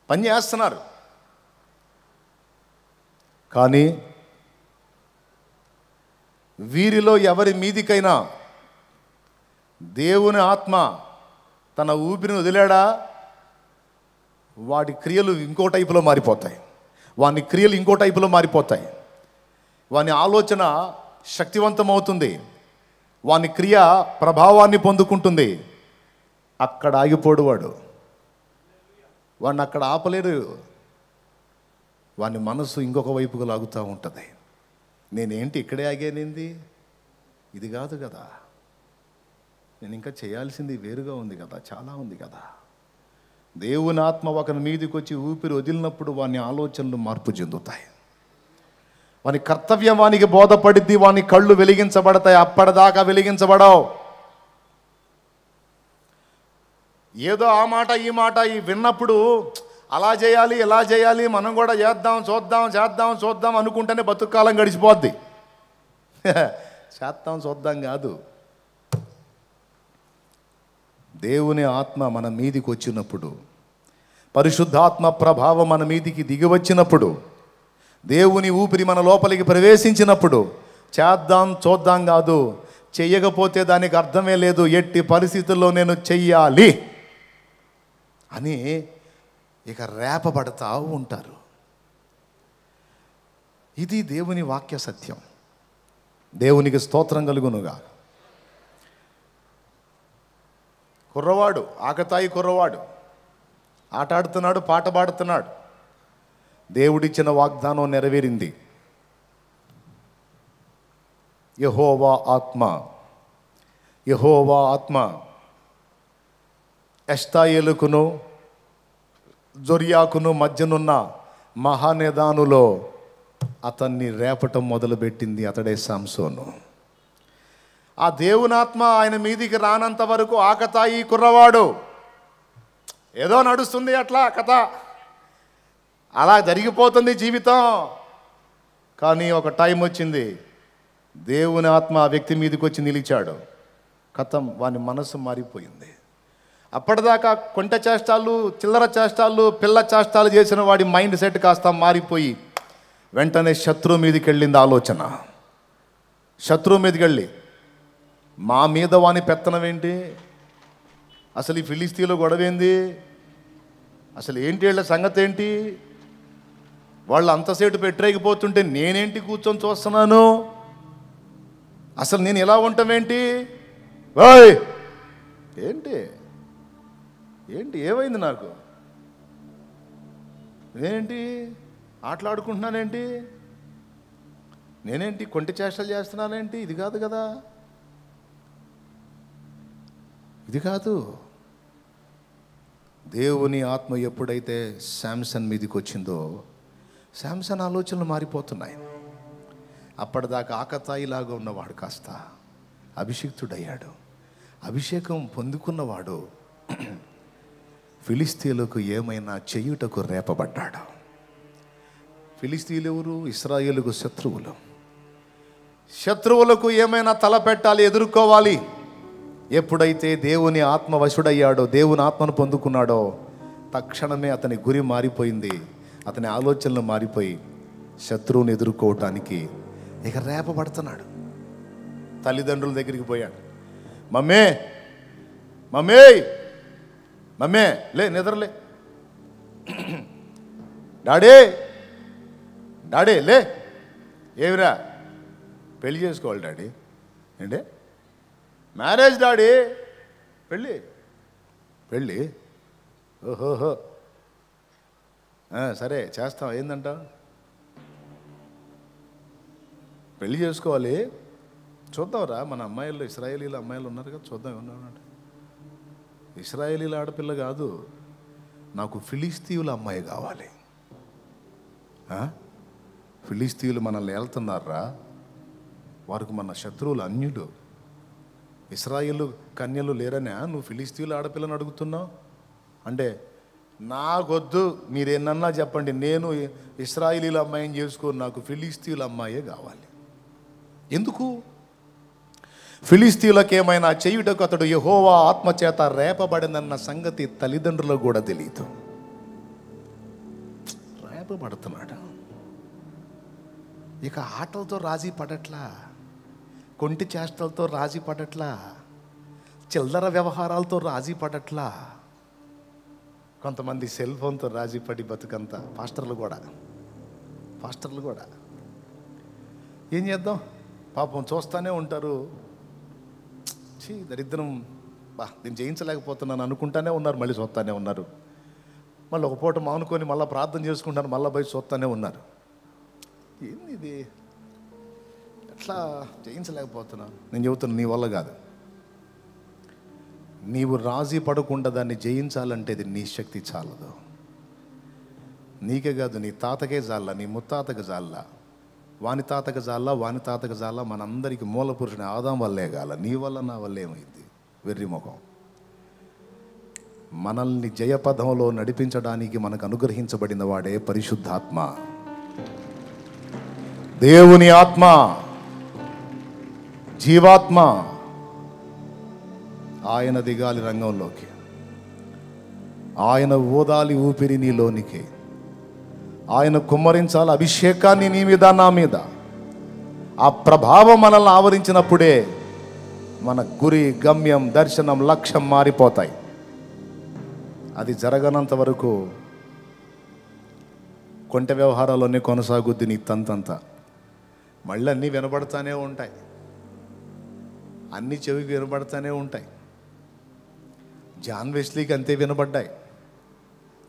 పని చేస్తున్నారు. కానీ వీరిలో ఎవరి మీదికైనా దేవుని ఆత్మ తన ఊపిరిని వదిలాడా, వాడి క్రియలు ఇంకో టైపులో మారిపోతాయి, వాని క్రియలు ఇంకో టైపులో మారిపోతాయి, వాని ఆలోచన శక్తివంతమవుతుంది, వాని క్రియ ప్రభావాన్ని పొందుకుంటుంది. అక్కడ ఆగిపోడు వాడిని అక్కడ ఆపలేరు. వాని మనసు ఇంకొక వైపుకు లాగుతూ ఉంటుంది. నేనేంటి ఇక్కడే ఆగానేంది, ఇది కాదు కదా, నేను ఇంకా చేయాల్సింది వేరుగా ఉంది కదా, చాలా ఉంది కదా. దేవుని ఆత్మ ఒకరి మీదకి వచ్చి ఊపిరి వదిలినప్పుడు వాని ఆలోచనలు మార్పు చెందుతాయి, వాని కర్తవ్యం వానికి బోధపడిద్ది, వాని కళ్ళు వెలిగించబడతాయి. అప్పటిదాకా వెలిగించబడవు. ఏదో ఆ మాట ఈ మాట విన్నప్పుడు అలా చేయాలి ఇలా చేయాలి, మనం కూడా చేద్దాం అనుకుంటేనే బతుకాలం గడిచిపోద్ది. చూద్దాం కాదు. దేవుని ఆత్మ మన మీదికి వచ్చినప్పుడు, పరిశుద్ధాత్మ ప్రభావం మన మీదికి దిగి వచ్చినప్పుడు, దేవుని ఊపిరి మన లోపలికి ప్రవేశించినప్పుడు చూద్దాం కాదు. చెయ్యకపోతే దానికి అర్థమే లేదు. ఎట్టి పరిస్థితుల్లో నేను చెయ్యాలి అని ఇక రేపబడతా ఉంటారు. ఇది దేవుని వాక్య సత్యం. దేవునికి స్తోత్రం కలుగునుగా. కుర్రవాడు, ఆకతాయి కుర్రవాడు ఆటాడుతున్నాడు, పాట పాడుతున్నాడు. దేవుడిచ్చిన వాగ్దానం నెరవేరింది. యెహోవా ఆత్మ ఎష్తాయేలుకును జొర్యాకును మధ్యనున్న మహానేదానులో అతన్ని రేపటం మొదలుపెట్టింది. అతడే సంసోను. ఆ దేవునాత్మ ఆయన మీదికి రానంత వరకు ఆకతాయి కుర్రవాడు ఏదో నడుస్తుంది, అట్లా కథ అలా జరిగిపోతుంది జీవితం. కానీ ఒక టైం వచ్చింది, దేవుని ఆత్మ ఆ వ్యక్తి మీదకి వచ్చి నిలిచాడు. కథం, వాని మనసు మారిపోయింది. అప్పటిదాకా కొంట చేష్టాలు, చిల్లర చేష్టాలు, పిల్ల చేష్టాలు చేసిన వాడి మైండ్ సెట్ కాస్త మారిపోయి వెంటనే శత్రువు మీదకి వెళ్ళింది ఆలోచన. శత్రువు మీదకి వెళ్ళి, మా మీద వాని పెత్తనం ఏంటి, అసలు ఈ ఫిలిస్తీన్లో గొడవేంది, అసలు ఏంటి వీళ్ళ సంగతి ఏంటి, వాళ్ళు అంతసేటు పెట్టరేగిపోతుంటే నేనేంటి కూర్చొని చూస్తున్నాను, అసలు నేను ఎలా ఉంటామేంటి, ఓయ్ ఏంటి ఏంటి ఏమైంది నాకు, నేనేంటి ఆటలాడుకుంటున్నానేంటి, నేనేంటి కొంటి చేష్టలు చేస్తున్నానేంటి, ఇది కాదు కదా, ఇది కాదు. దేవుని ఆత్మ ఎప్పుడైతే శాంసన్ మీదకి వచ్చిందో శాంసన్ ఆలోచనలు మారిపోతున్నాయి. అప్పటిదాకా ఆకతాయిలాగా ఉన్నవాడు కాస్త అభిషిక్తుడయ్యాడు. అభిషేకం పొందుకున్నవాడు ఫిలిస్తీన్లకు ఏమైనా చేయుటకు రేపబడ్డాడు. ఫిలిస్తీన్లు ఎవరు? ఇశ్రాయేలుకు శత్రువులు. శత్రువులకు ఏమైనా తలపెట్టాలి, ఎదుర్కోవాలి. ఎప్పుడైతే దేవుని ఆత్మ వశుడయ్యాడో, దేవుని ఆత్మను పొందుకున్నాడో తక్షణమే అతని గురి మారిపోయింది. అతని ఆలోచనలు మారిపోయి శత్రువుని ఎదుర్కోవటానికి ఇక రేపబడుతున్నాడు. తల్లిదండ్రుల దగ్గరికి పోయాడు. మమ్మే మమ్మే మమ్మే లే, నిద్రలే, డాడీ డాడీ లే, ఏమిరా, పెళ్లి చేసుకోవాలి డాడీ. ఏంటి మ్యారేజ్ డాడీ, పెళ్ళి పెళ్ళి, ఓహోహో సరే చేస్తాం, ఏందంట పెళ్ళి చేసుకోవాలి. చూద్దాంరా, మన అమ్మాయిలు ఇశ్రాయేలీల అమ్మాయిలు ఉన్నారు కదా, చూద్దాం ఏమన్నా. ఇశ్రాయేలీల ఆడపిల్ల కాదు, నాకు ఫిలిస్తీయుల అమ్మాయి కావాలి. ఫిలిస్తీయులు మనల్ని వెళ్తున్నారా, వారికి మన శత్రువులు అన్యులు. ఇశ్రాయేలు కన్యలు లేరనే నువ్వు ఫిలిస్తీయుల ఆడపిల్లని అడుగుతున్నావు అంటే, నాకొద్దు, మీరేనన్నా చెప్పండి, నేను ఇశ్రాయేలీల అమ్మాయిని చేసుకోను, నాకు ఫిలిస్తీయుల అమ్మాయే కావాలి. ఎందుకు? ఫిలిస్తీయులకు ఏమైనా చేయుటకు అతడు యెహోవా ఆత్మచేత రేపబడినన్న సంగతి తల్లిదండ్రులకు కూడా తెలియదు. రేపబడుతున్నాడు. ఇక ఆటలతో రాజీ పడట్లా, కొంటి చేష్టలతో రాజీ పడట్లా, చిల్లర వ్యవహారాలతో రాజీ పడట్లా. కొంతమంది సెల్ ఫోన్తో రాజీ పడి బతుకంతా. పాస్టర్లు కూడా ఏం చేద్దాం, పాపం చూస్తూనే ఉంటారు. దరిద్రం, నేను జయించలేకపోతున్నాను అనుకుంటానే ఉన్నారు, మళ్ళీ చూస్తానే ఉన్నారు. మళ్ళీ ఒక పూట మానుకొని మళ్ళీ ప్రార్థన చేసుకుంటాను, మళ్ళీ బయట చూస్తానే ఉన్నారు. ఏంది ఇది, ఎట్లా జయించలేకపోతున్నాను? నేను చెబుతున్నా, నీ వల్ల కాదు. నీవు రాజీ పడకుండా దాన్ని జయించాలంటే ఇది నీ శక్తి చాలదు. నీకే కాదు, నీ తాతకే జాలా, నీ ముత్తాతకు జాలా, వాని తాతకు జాలా, వాని తాతకు జాలా, మనందరికీ మూల పురుషుని ఆదాం వల్లే గాల. నీ వల్ల నా వల్ల ఏమైంది? వెర్రి ముఖం. మనల్ని జయపథంలో నడిపించడానికి మనకు అనుగ్రహించబడిన వాడే పరిశుద్ధాత్మ, దేవుని ఆత్మ, జీవాత్మ. ఆయన దిగాలి రంగంలోకి, ఆయన ఊదాలి ఊపిరి నీలోనికి, ఆయన కుమ్మరించాలి అభిషేకాన్ని నీ మీద, నా మీద. ఆ ప్రభావం మనల్ని ఆవరించినప్పుడే మన గురి, గమ్యం, దర్శనం, లక్ష్యం మారిపోతాయి. అది జరగనంత వరకు కొంట వ్యవహారాల్లోనే కొనసాగుద్ది నీ తంతంతా. మళ్ళీ అన్నీ వినబడతానే ఉంటాయి, అన్ని చెవికి వినబడతానే ఉంటాయి. జాన్ వెస్లీకి అంతే వినబడ్డాయి,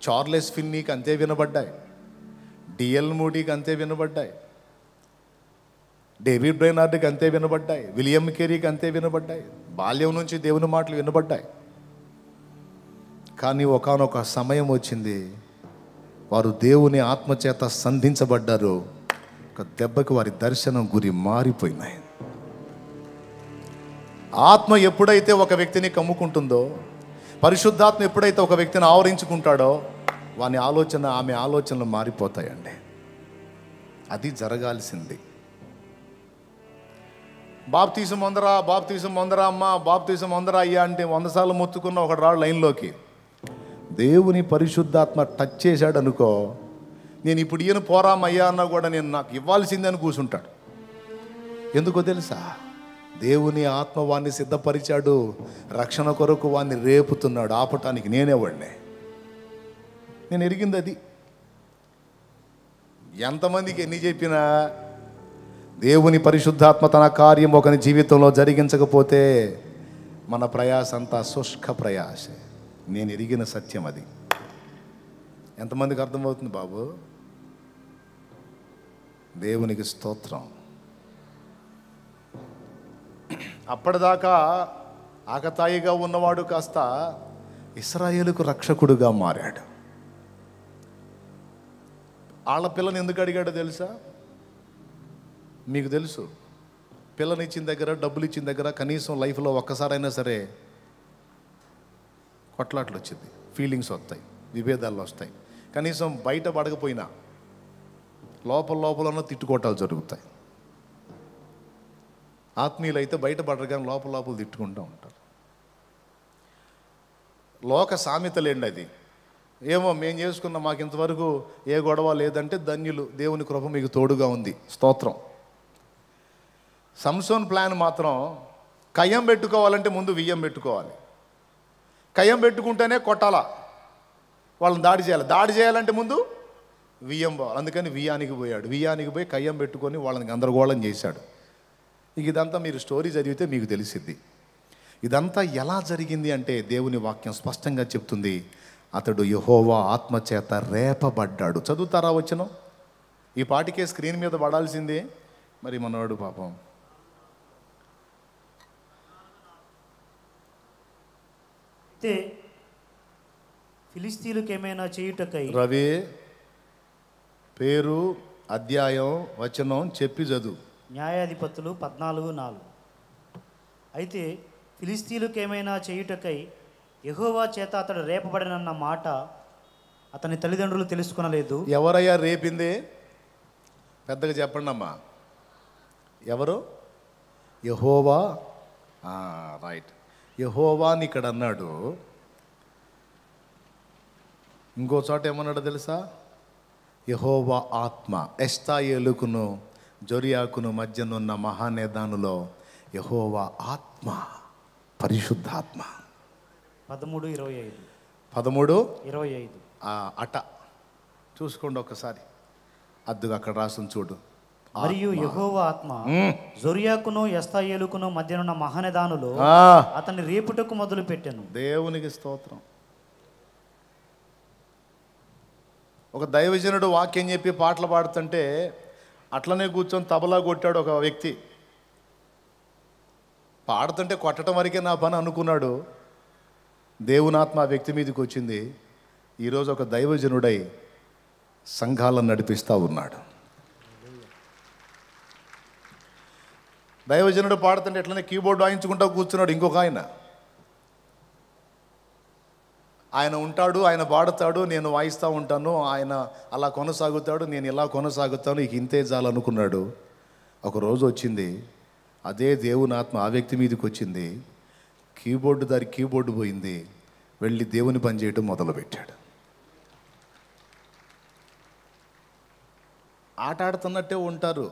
చార్లెస్ ఫిన్నీకి అంతే వినబడ్డాయి, డిఎల్ మూడీకి అంతే వినబడ్డాయి, డేవిడ్ బ్రైనార్డ్కి అంతే వినబడ్డాయి, విలియం కేరీకి అంతే వినబడ్డాయి. బాల్యం నుంచి దేవుని మాటలు వినబడ్డాయి. కానీ ఒకానొక సమయం వచ్చింది, వారు దేవుని ఆత్మచేత సంధించబడ్డారు. ఒక దెబ్బకి వారి దర్శనం, గురి మారిపోయినాయి. ఆత్మ ఎప్పుడైతే ఒక వ్యక్తిని కమ్ముకుంటుందో, పరిశుద్ధాత్మ ఎప్పుడైతే ఒక వ్యక్తిని ఆవరించుకుంటాడో, వాని ఆలోచన, ఆమె ఆలోచనలు మారిపోతాయండి. అది జరగాల్సింది. బాప్తీసం పొందరా, బాప్తీసం పొందరా అమ్మ, బాప్తీసం పొందరా అయ్యా అంటే 100 సార్లు మొత్తుకున్న ఒక రాడు లైన్లోకి. దేవుని పరిశుద్ధాత్మ టచ్ చేశాడు అనుకో, నేను ఇప్పుడు ఈయన పోరామయ్యా అన్నా కూడా నేను నాకు ఇవ్వాల్సిందని కూర్చుంటాడు. ఎందుకో తెలుసా? దేవుని ఆత్మ వాణ్ణి సిద్ధపరిచాడు, రక్షణ కొరకు వాణ్ణి రేపుతున్నాడు. ఆపటానికి నేనేవాడినే, నేను ఎరిగింది అది. ఎంతమందికి ఎన్ని చెప్పినా దేవుని పరిశుద్ధాత్మ తన కార్యం ఒకని జీవితంలో జరిగించకపోతే మన ప్రయాస అంతా శుష్క ప్రయాసే. నేను ఎరిగిన సత్యం అది. ఎంతమందికి అర్థమవుతుంది బాబు? దేవునికి స్తోత్రం. అప్పటిదాకా ఆకతాయిగా ఉన్నవాడు కాస్త ఇశ్రాయేలుకు రక్షకుడుగా మారాడు. వాళ్ళ పిల్లని ఎందుకు అడిగాడో తెలుసా? మీకు తెలుసు, పిల్లని ఇచ్చిన దగ్గర, డబ్బులు ఇచ్చిన దగ్గర కనీసం లైఫ్లో ఒక్కసారైనా సరే కొట్లాట్లు వచ్చింది, ఫీలింగ్స్ వస్తాయి, విభేదాలు వస్తాయి. కనీసం బయట పడకపోయినా లోపల తిట్టుకోవటాలు జరుగుతాయి. ఆత్మీయులు అయితే బయట పడరు కానీ లోపల తిట్టుకుంటూ ఉంటారు. లోక సామెతలేండి అది. ఏమో మేము చేసుకున్న, మాకు ఇంతవరకు ఏ గొడవ లేదంటే ధన్యులు, దేవుని కృప మీకు తోడుగా ఉంది, స్తోత్రం. సంసోన్ ప్లాన్ మాత్రం కయ్యం పెట్టుకోవాలంటే ముందు వియ్యం పెట్టుకోవాలి. కయ్యం పెట్టుకుంటేనే కొట్టాలా, వాళ్ళని దాడి చేయాలి. దాడి చేయాలంటే ముందు వియ్యం పోవాలి, అందుకని వియ్యానికి పోయాడు. వియ్యానికి పోయి కయ్యం పెట్టుకొని వాళ్ళని గందరగోళం చేశాడు. ఇదంతా మీరు స్టోరీ చదివితే మీకు తెలిసిద్ది. ఇదంతా ఎలా జరిగింది అంటే దేవుని వాక్యం స్పష్టంగా చెప్తుంది, అతడు యెహోవా ఆత్మచేత రేపబడ్డాడు. చదువుతారా వచనం? ఈ పాటికే స్క్రీన్ మీద పడాల్సిందే. మరి మనవాడు పాపం అయితే ఫిలిస్తీయులకు ఏమైనా చేయుటకై రవి పేరు, అధ్యాయం, వచనం చెప్పి చదువు. న్యాయాధిపతులు 14:4. అయితే ఫిలిస్తీయులకు ఏమైనా చేయుటకై యెహోవా చేత అతడు రేపబడినన్న మాట అతని తల్లిదండ్రులు తెలుసుకొనలేదు. ఎవరయ్యా రేపింది? పెద్దగా చెప్పండి అమ్మా. ఎవరు? యెహోవా. రైట్, యెహోవా అని ఇక్కడ అన్నాడు. ఇంకో చోట ఏమన్నాడు తెలుసా? యెహోవా ఆత్మ ఎష్తాయేలుకును జొరియాకును మధ్యనున్న మహానేదానులో యెహోవా ఆత్మ, పరిశుద్ధాత్మ. 13:25. 13:25 అట చూసుకోండి ఒకసారి. అద్దుగా అక్కడ రాసుని చూడు. మరియు యెహోవా ఆత్మ జొరియాకును ఎస్తాయేలుకును మధ్యనున్న మహానేదానులో అతన్ని రేపుటకు మొదలు పెట్టాను. దేవునికి స్తోత్రం. ఒక దైవజనుడు వాక్యం చెప్పి పాటలు పాడుతుంటే అట్లనే కూర్చొని తబలా కొట్టాడు ఒక వ్యక్తి. పాడుతుంటే కొట్టడం వరకే నా పని అనుకున్నాడు. దేవునాత్మ ఆ వ్యక్తి మీదకి వచ్చింది. ఈరోజు ఒక దైవజనుడై సంఘాలను నడిపిస్తూ ఉన్నాడు. దైవజనుడు పాడుతుంటే ఎట్లనే కీబోర్డు వాయించుకుంటూ కూర్చున్నాడు ఇంకొక ఆయన ఉంటాడు, ఆయన పాడుతాడు, నేను వాయిస్తూ ఉంటాను, ఆయన అలా కొనసాగుతాడు, నేను ఇలా కొనసాగుతాను, ఇక ఇంతే చాలనుకున్నాడు. ఒకరోజు వచ్చింది, అదే దేవునాత్మ ఆ వ్యక్తి మీదకి వచ్చింది. కీబోర్డు పోయింది. వెళ్ళి దేవుని పని చేయటం మొదలుపెట్టాడు. ఆట ఆడుతున్నట్టే ఉంటారు,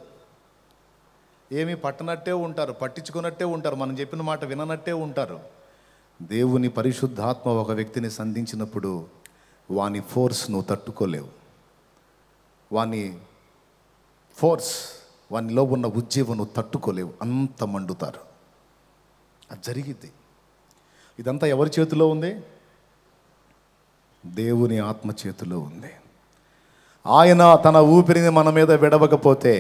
ఏమీ పట్టనట్టే ఉంటారు, పట్టించుకున్నట్టే ఉంటారు, మనం చెప్పిన మాట విననట్టే ఉంటారు. దేవుని పరిశుద్ధాత్మ ఒక వ్యక్తిని సంధించినప్పుడు వాని ఫోర్స్ నువ్వు తట్టుకోలేవు. వానిలో ఉన్న ఉజ్జీవం నువ్వు తట్టుకోలేవు, అంత మండుతారు. అది జరిగిద్ది. ఇదంతా ఎవరి చేతిలో ఉంది? దేవుని ఆత్మ చేతిలో ఉంది. ఆయన తన ఊపిరిని మన మీద విడవకపోతే,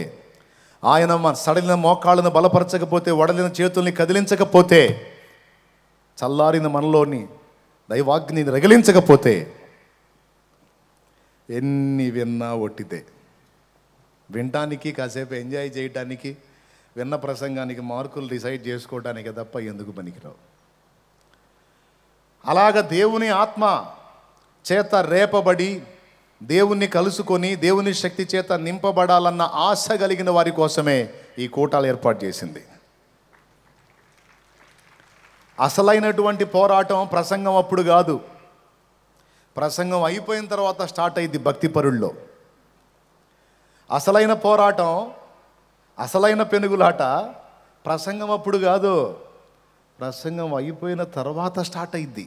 ఆయన మన సడలిన మోకాళ్ళను బలపరచకపోతే, వడలిన చేతుల్ని కదిలించకపోతే, చల్లారిన మనలోని దైవాగ్నిని రగిలించకపోతే ఎన్ని విన్నా ఒట్టితే. వినటానికి, కాసేపు ఎంజాయ్ చేయటానికి, విన్న ప్రసంగానికి మార్కులు డిసైడ్ చేసుకోవటానికి తప్ప ఎందుకు పనికిరావు. అలాగ దేవుని ఆత్మ చేత రేపబడి దేవుణ్ణి కలుసుకొని దేవుని శక్తి చేత నింపబడాలన్న ఆశ కలిగిన వారి కోసమే ఈ కూటాలు ఏర్పాటు చేసింది. అసలైనటువంటి పోరాటం ప్రసంగం అప్పుడు కాదు, ప్రసంగం అయిపోయిన తర్వాత స్టార్ట్ అయింది భక్తి పరుల్లో. అసలైన పోరాటం, అసలైన పెనుగులాట ప్రసంగం అప్పుడు కాదు, ప్రసంగం అయిపోయిన తర్వాత స్టార్ట్ అయింది.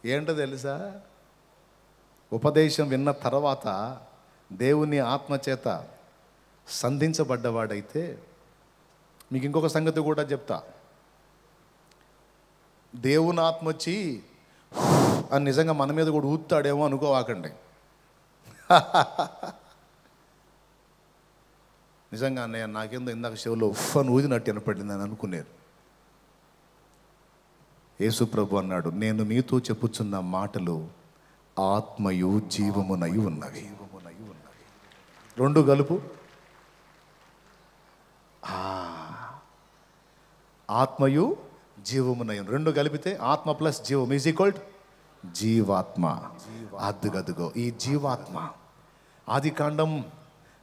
ఏంటో తెలుసా? ఉపదేశం విన్న తర్వాత దేవుని ఆత్మచేత సంధించబడ్డవాడైతే, మీకు ఇంకొక సంగతి కూడా చెప్తా. దేవుని ఆత్మ వచ్చి అని నిజంగా మన మీద కూడా ఊతాడేమో అనుకోవాకండి. నిజంగా అన్నయ్య నాకేందో ఇందాక చెవులో అని ఊదినట్టు వినపడింది అని అనుకునేది. యేసు ప్రభు అన్నాడు, నేను మీతో చెప్పుచున్న మాటలు ఆత్మయు జీవమునై ఉన్నవి. రెండు కలుపు. ఆత్మయు జీవమునై, రెండు కలిపితే ఆత్మ ప్లస్ జీవం ఈజ్ ఈక్వల్ జీవాత్మ. అద్దుగదుగో ఈ జీవాత్మ ఆదికాండం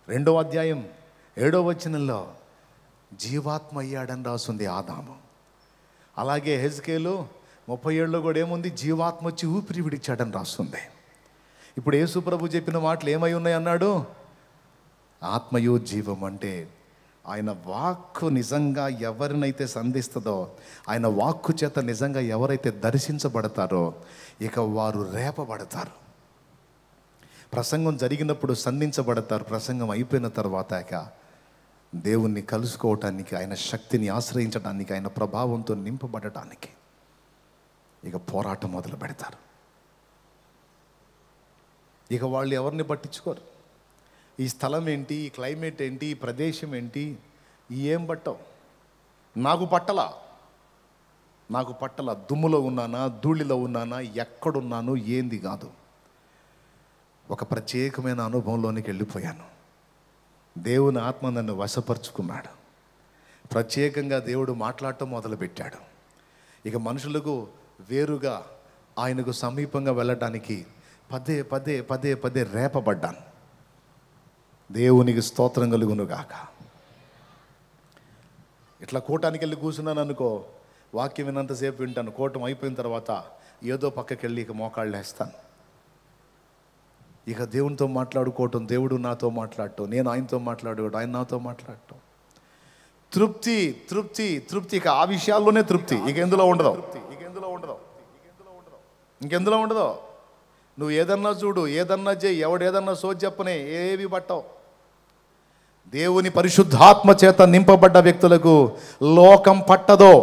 2వ అధ్యాయం 7వ వచనంలో జీవాత్మ అయ్యాడని రాస్తుంది ఆదాము. అలాగే హెజ్కేలు 37లో కూడా ఏముంది? జీవాత్మ వచ్చి ఊపిరి విడిచాడని రాస్తుంది. ఇప్పుడు యేసు ప్రభు చెప్పిన మాటలు ఏమై ఉన్నాయి అన్నాడు? ఆత్మయు జీవం అంటే ఆయన వాక్కు నిజంగా ఎవరినైతే సంధిస్తుందో, ఆయన వాక్కు చేత నిజంగా ఎవరైతే దర్శించబడతారో ఇక వారు రేపబడతారు. ప్రసంగం జరిగినప్పుడు సంధించబడతారు. ప్రసంగం అయిపోయిన తర్వాత దేవుణ్ణి కలుసుకోవటానికి, ఆయన శక్తిని ఆశ్రయించడానికి, ఆయన ప్రభావంతో నింపబడటానికి ఇక పోరాటం మొదలు పెడతారు. ఇక వాళ్ళు ఎవరిని పట్టించుకోరు. ఈ స్థలం ఏంటి, ఈ క్లైమేట్ ఏంటి, ఈ ప్రదేశం ఏంటి, ఏం పట్టవు. నాకు పట్టల దుమ్ములో ఉన్నానా, ధూళిలో ఉన్నానా, ఎక్కడున్నాను ఏంది కాదు. ఒక ప్రత్యేకమైన అనుభవంలోనికి వెళ్ళిపోయాను. దేవుని ఆత్మ నన్ను వశపరుచుకున్నాడు. ప్రత్యేకంగా దేవుడు మాట్లాడటం మొదలుపెట్టాడు. ఇక మనుషులకు వేరుగా ఆయనకు సమీపంగా వెళ్ళడానికి పదే పదే పదే పదే రేపబడ్డాను. దేవునికి స్తోత్రం కలుగునుగాక. ఇట్లా కూటానికి వెళ్ళి కూర్చున్నాను అనుకో, వాక్యం విన్నంతసేపు వింటాను. కూటం అయిపోయిన తర్వాత ఏదో పక్కకి వెళ్ళి ఇక మోకాళ్ళు వేస్తాను. ఇక దేవునితో మాట్లాడుకోవటం, దేవుడు నాతో మాట్లాడటం, నేను ఆయనతో మాట్లాడుకోవటం, ఆయన నాతో మాట్లాడటం. తృప్తి తృప్తి తృప్తి. ఇక ఆ విషయాల్లోనే తృప్తి. ఇక ఎందులో ఉండదు. ఇంకెందులో ఉండదు. నువ్వు ఏదన్నా చూడు, ఏదన్నా చేయి, ఎవడేదన్నా సోది చెప్పనే, ఏవి పట్టవు. దేవుని పరిశుద్ధాత్మ చేత నింపబడ్డ వ్యక్తులకు లోకం పట్టదో.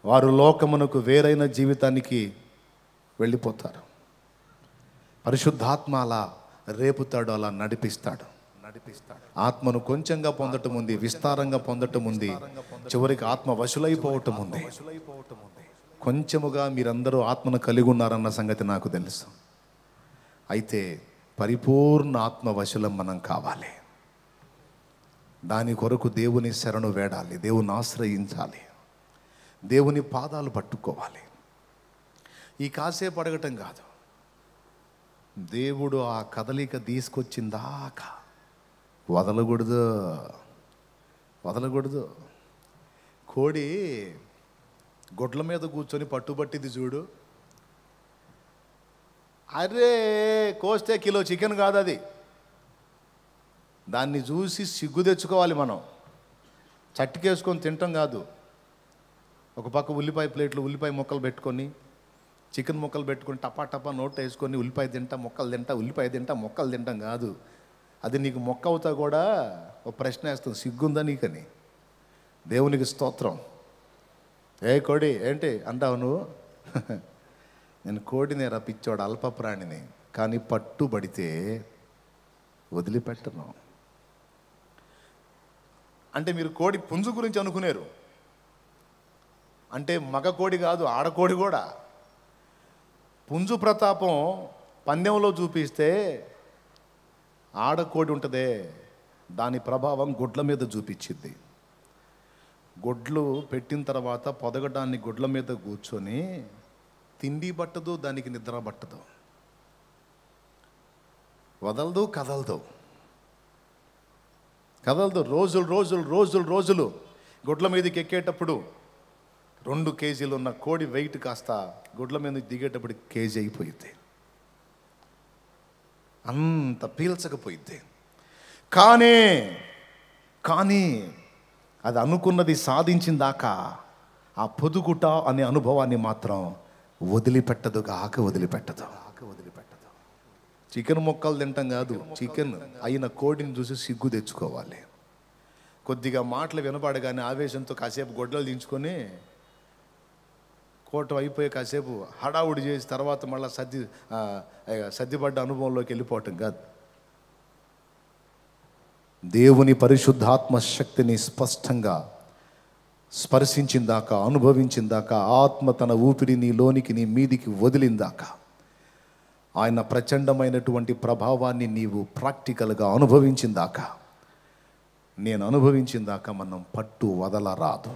వారు లోకమునకు వేరైన జీవితానికి వెళ్ళిపోతారు. పరిశుద్ధాత్మ అలా రేపుతాడు, అలా నడిపిస్తాడు. ఆత్మను కొంచెంగా పొందటం ఉంది, విస్తారంగా పొందటం ఉంది, చివరికి ఆత్మ వశులైపోవటం ఉంది. కొంచెముగా మీరందరూ ఆత్మను కలిగి ఉన్నారన్న సంగతి నాకు తెలుసు. అయితే పరిపూర్ణ ఆత్మ వశులం మనం కావాలి. దాని కొరకు దేవుని శరణు వేడాలి, దేవుని ఆశ్రయించాలి, దేవుని పాదాలు పట్టుకోవాలి. ఈ కాసేపు అడగటం కాదు, దేవుడు ఆ కదలిక తీసుకొచ్చిందాకా వదలకూడదు. కోడి గొడ్ల మీద కూర్చొని పట్టుబట్టింది చూడు, అరే కోస్తే కిలో చికెన్ కాదు అది. దాన్ని చూసి సిగ్గు తెచ్చుకోవాలి మనం. చట్టుకేసుకొని తింటాం కాదు. ఒక పక్క ఉల్లిపాయ ప్లేట్లు, ఉల్లిపాయ ముక్కలు పెట్టుకొని, చికెన్ ముక్కలు పెట్టుకొని టపా టపా నోట్ వేసుకొని ఉల్లిపాయ తింటా, మొక్కలు తింటా, ఉల్లిపాయ తింటా, మొక్కలు తింటాం కాదు. అది నీకు మొక్క అవుతా కూడా ఒక ప్రశ్న వేస్తుంది, సిగ్గుందా నీకని. దేవునికి స్తోత్రం. ఏ కోడి ఏంటి అంటావు నువ్వు? నేను కోడిని రప్పించాడు, అల్ప ప్రాణిని, కానీ పట్టుబడితే వదిలిపెట్టను. అంటే మీరు కోడి పుంజు గురించి అనుకునేరు. అంటే మగ కోడి కాదు, ఆడకోడి కూడా. పుంజు ప్రతాపం పందెంలో చూపిస్తే ఆడకోడి ఉంటుందే, దాని ప్రభావం గుడ్ల మీద చూపించింది. గుడ్లు పెట్టిన తర్వాత పొదగడాన్ని గుడ్ల మీద కూర్చొని తిండి పట్టదు, దానికి నిద్ర పట్టదు, వదలదు, కదలదు. రోజులు గుడ్ల మీదకి ఎక్కేటప్పుడు 2 కేజీలు ఉన్న కోడి వెయిట్ కాస్త గుడ్ల మీద దిగేటప్పుడు కేజీ అయిపోయింది. అంత పీల్చకపోయింది. కానీ అది అనుకున్నది సాధించిందాకా ఆ పొదుగుట అనే అనుభవాన్ని మాత్రం వదిలిపెట్టదు. చికెన్ ముక్కలు తింటాం కాదు, చికెన్ అయిన కోడిని చూసి సిగ్గు తెచ్చుకోవాలి. కొద్దిగా మాటలు వినపడగానే ఆవేశంతో కాసేపు గొడ్డలు దించుకొని కోట అయిపోయి కాసేపు హడావుడి చేసి తర్వాత మళ్ళీ సర్దిపడ్డ అనుభవంలోకి వెళ్ళిపోవటం కాదు. దేవుని పరిశుద్ధాత్మ శక్తిని స్పష్టంగా స్పర్శించిందాకా, అనుభవించిందాకా, ఆత్మ తన ఊపిరి నీ లోనికి, నీ మీదికి వదిలిందాకా, ఆయన ప్రచండమైనటువంటి ప్రభావాన్ని నీవు ప్రాక్టికల్గా అనుభవించిందాకా, నేను అనుభవించిందాకా మనం పట్టు వదలరాదు.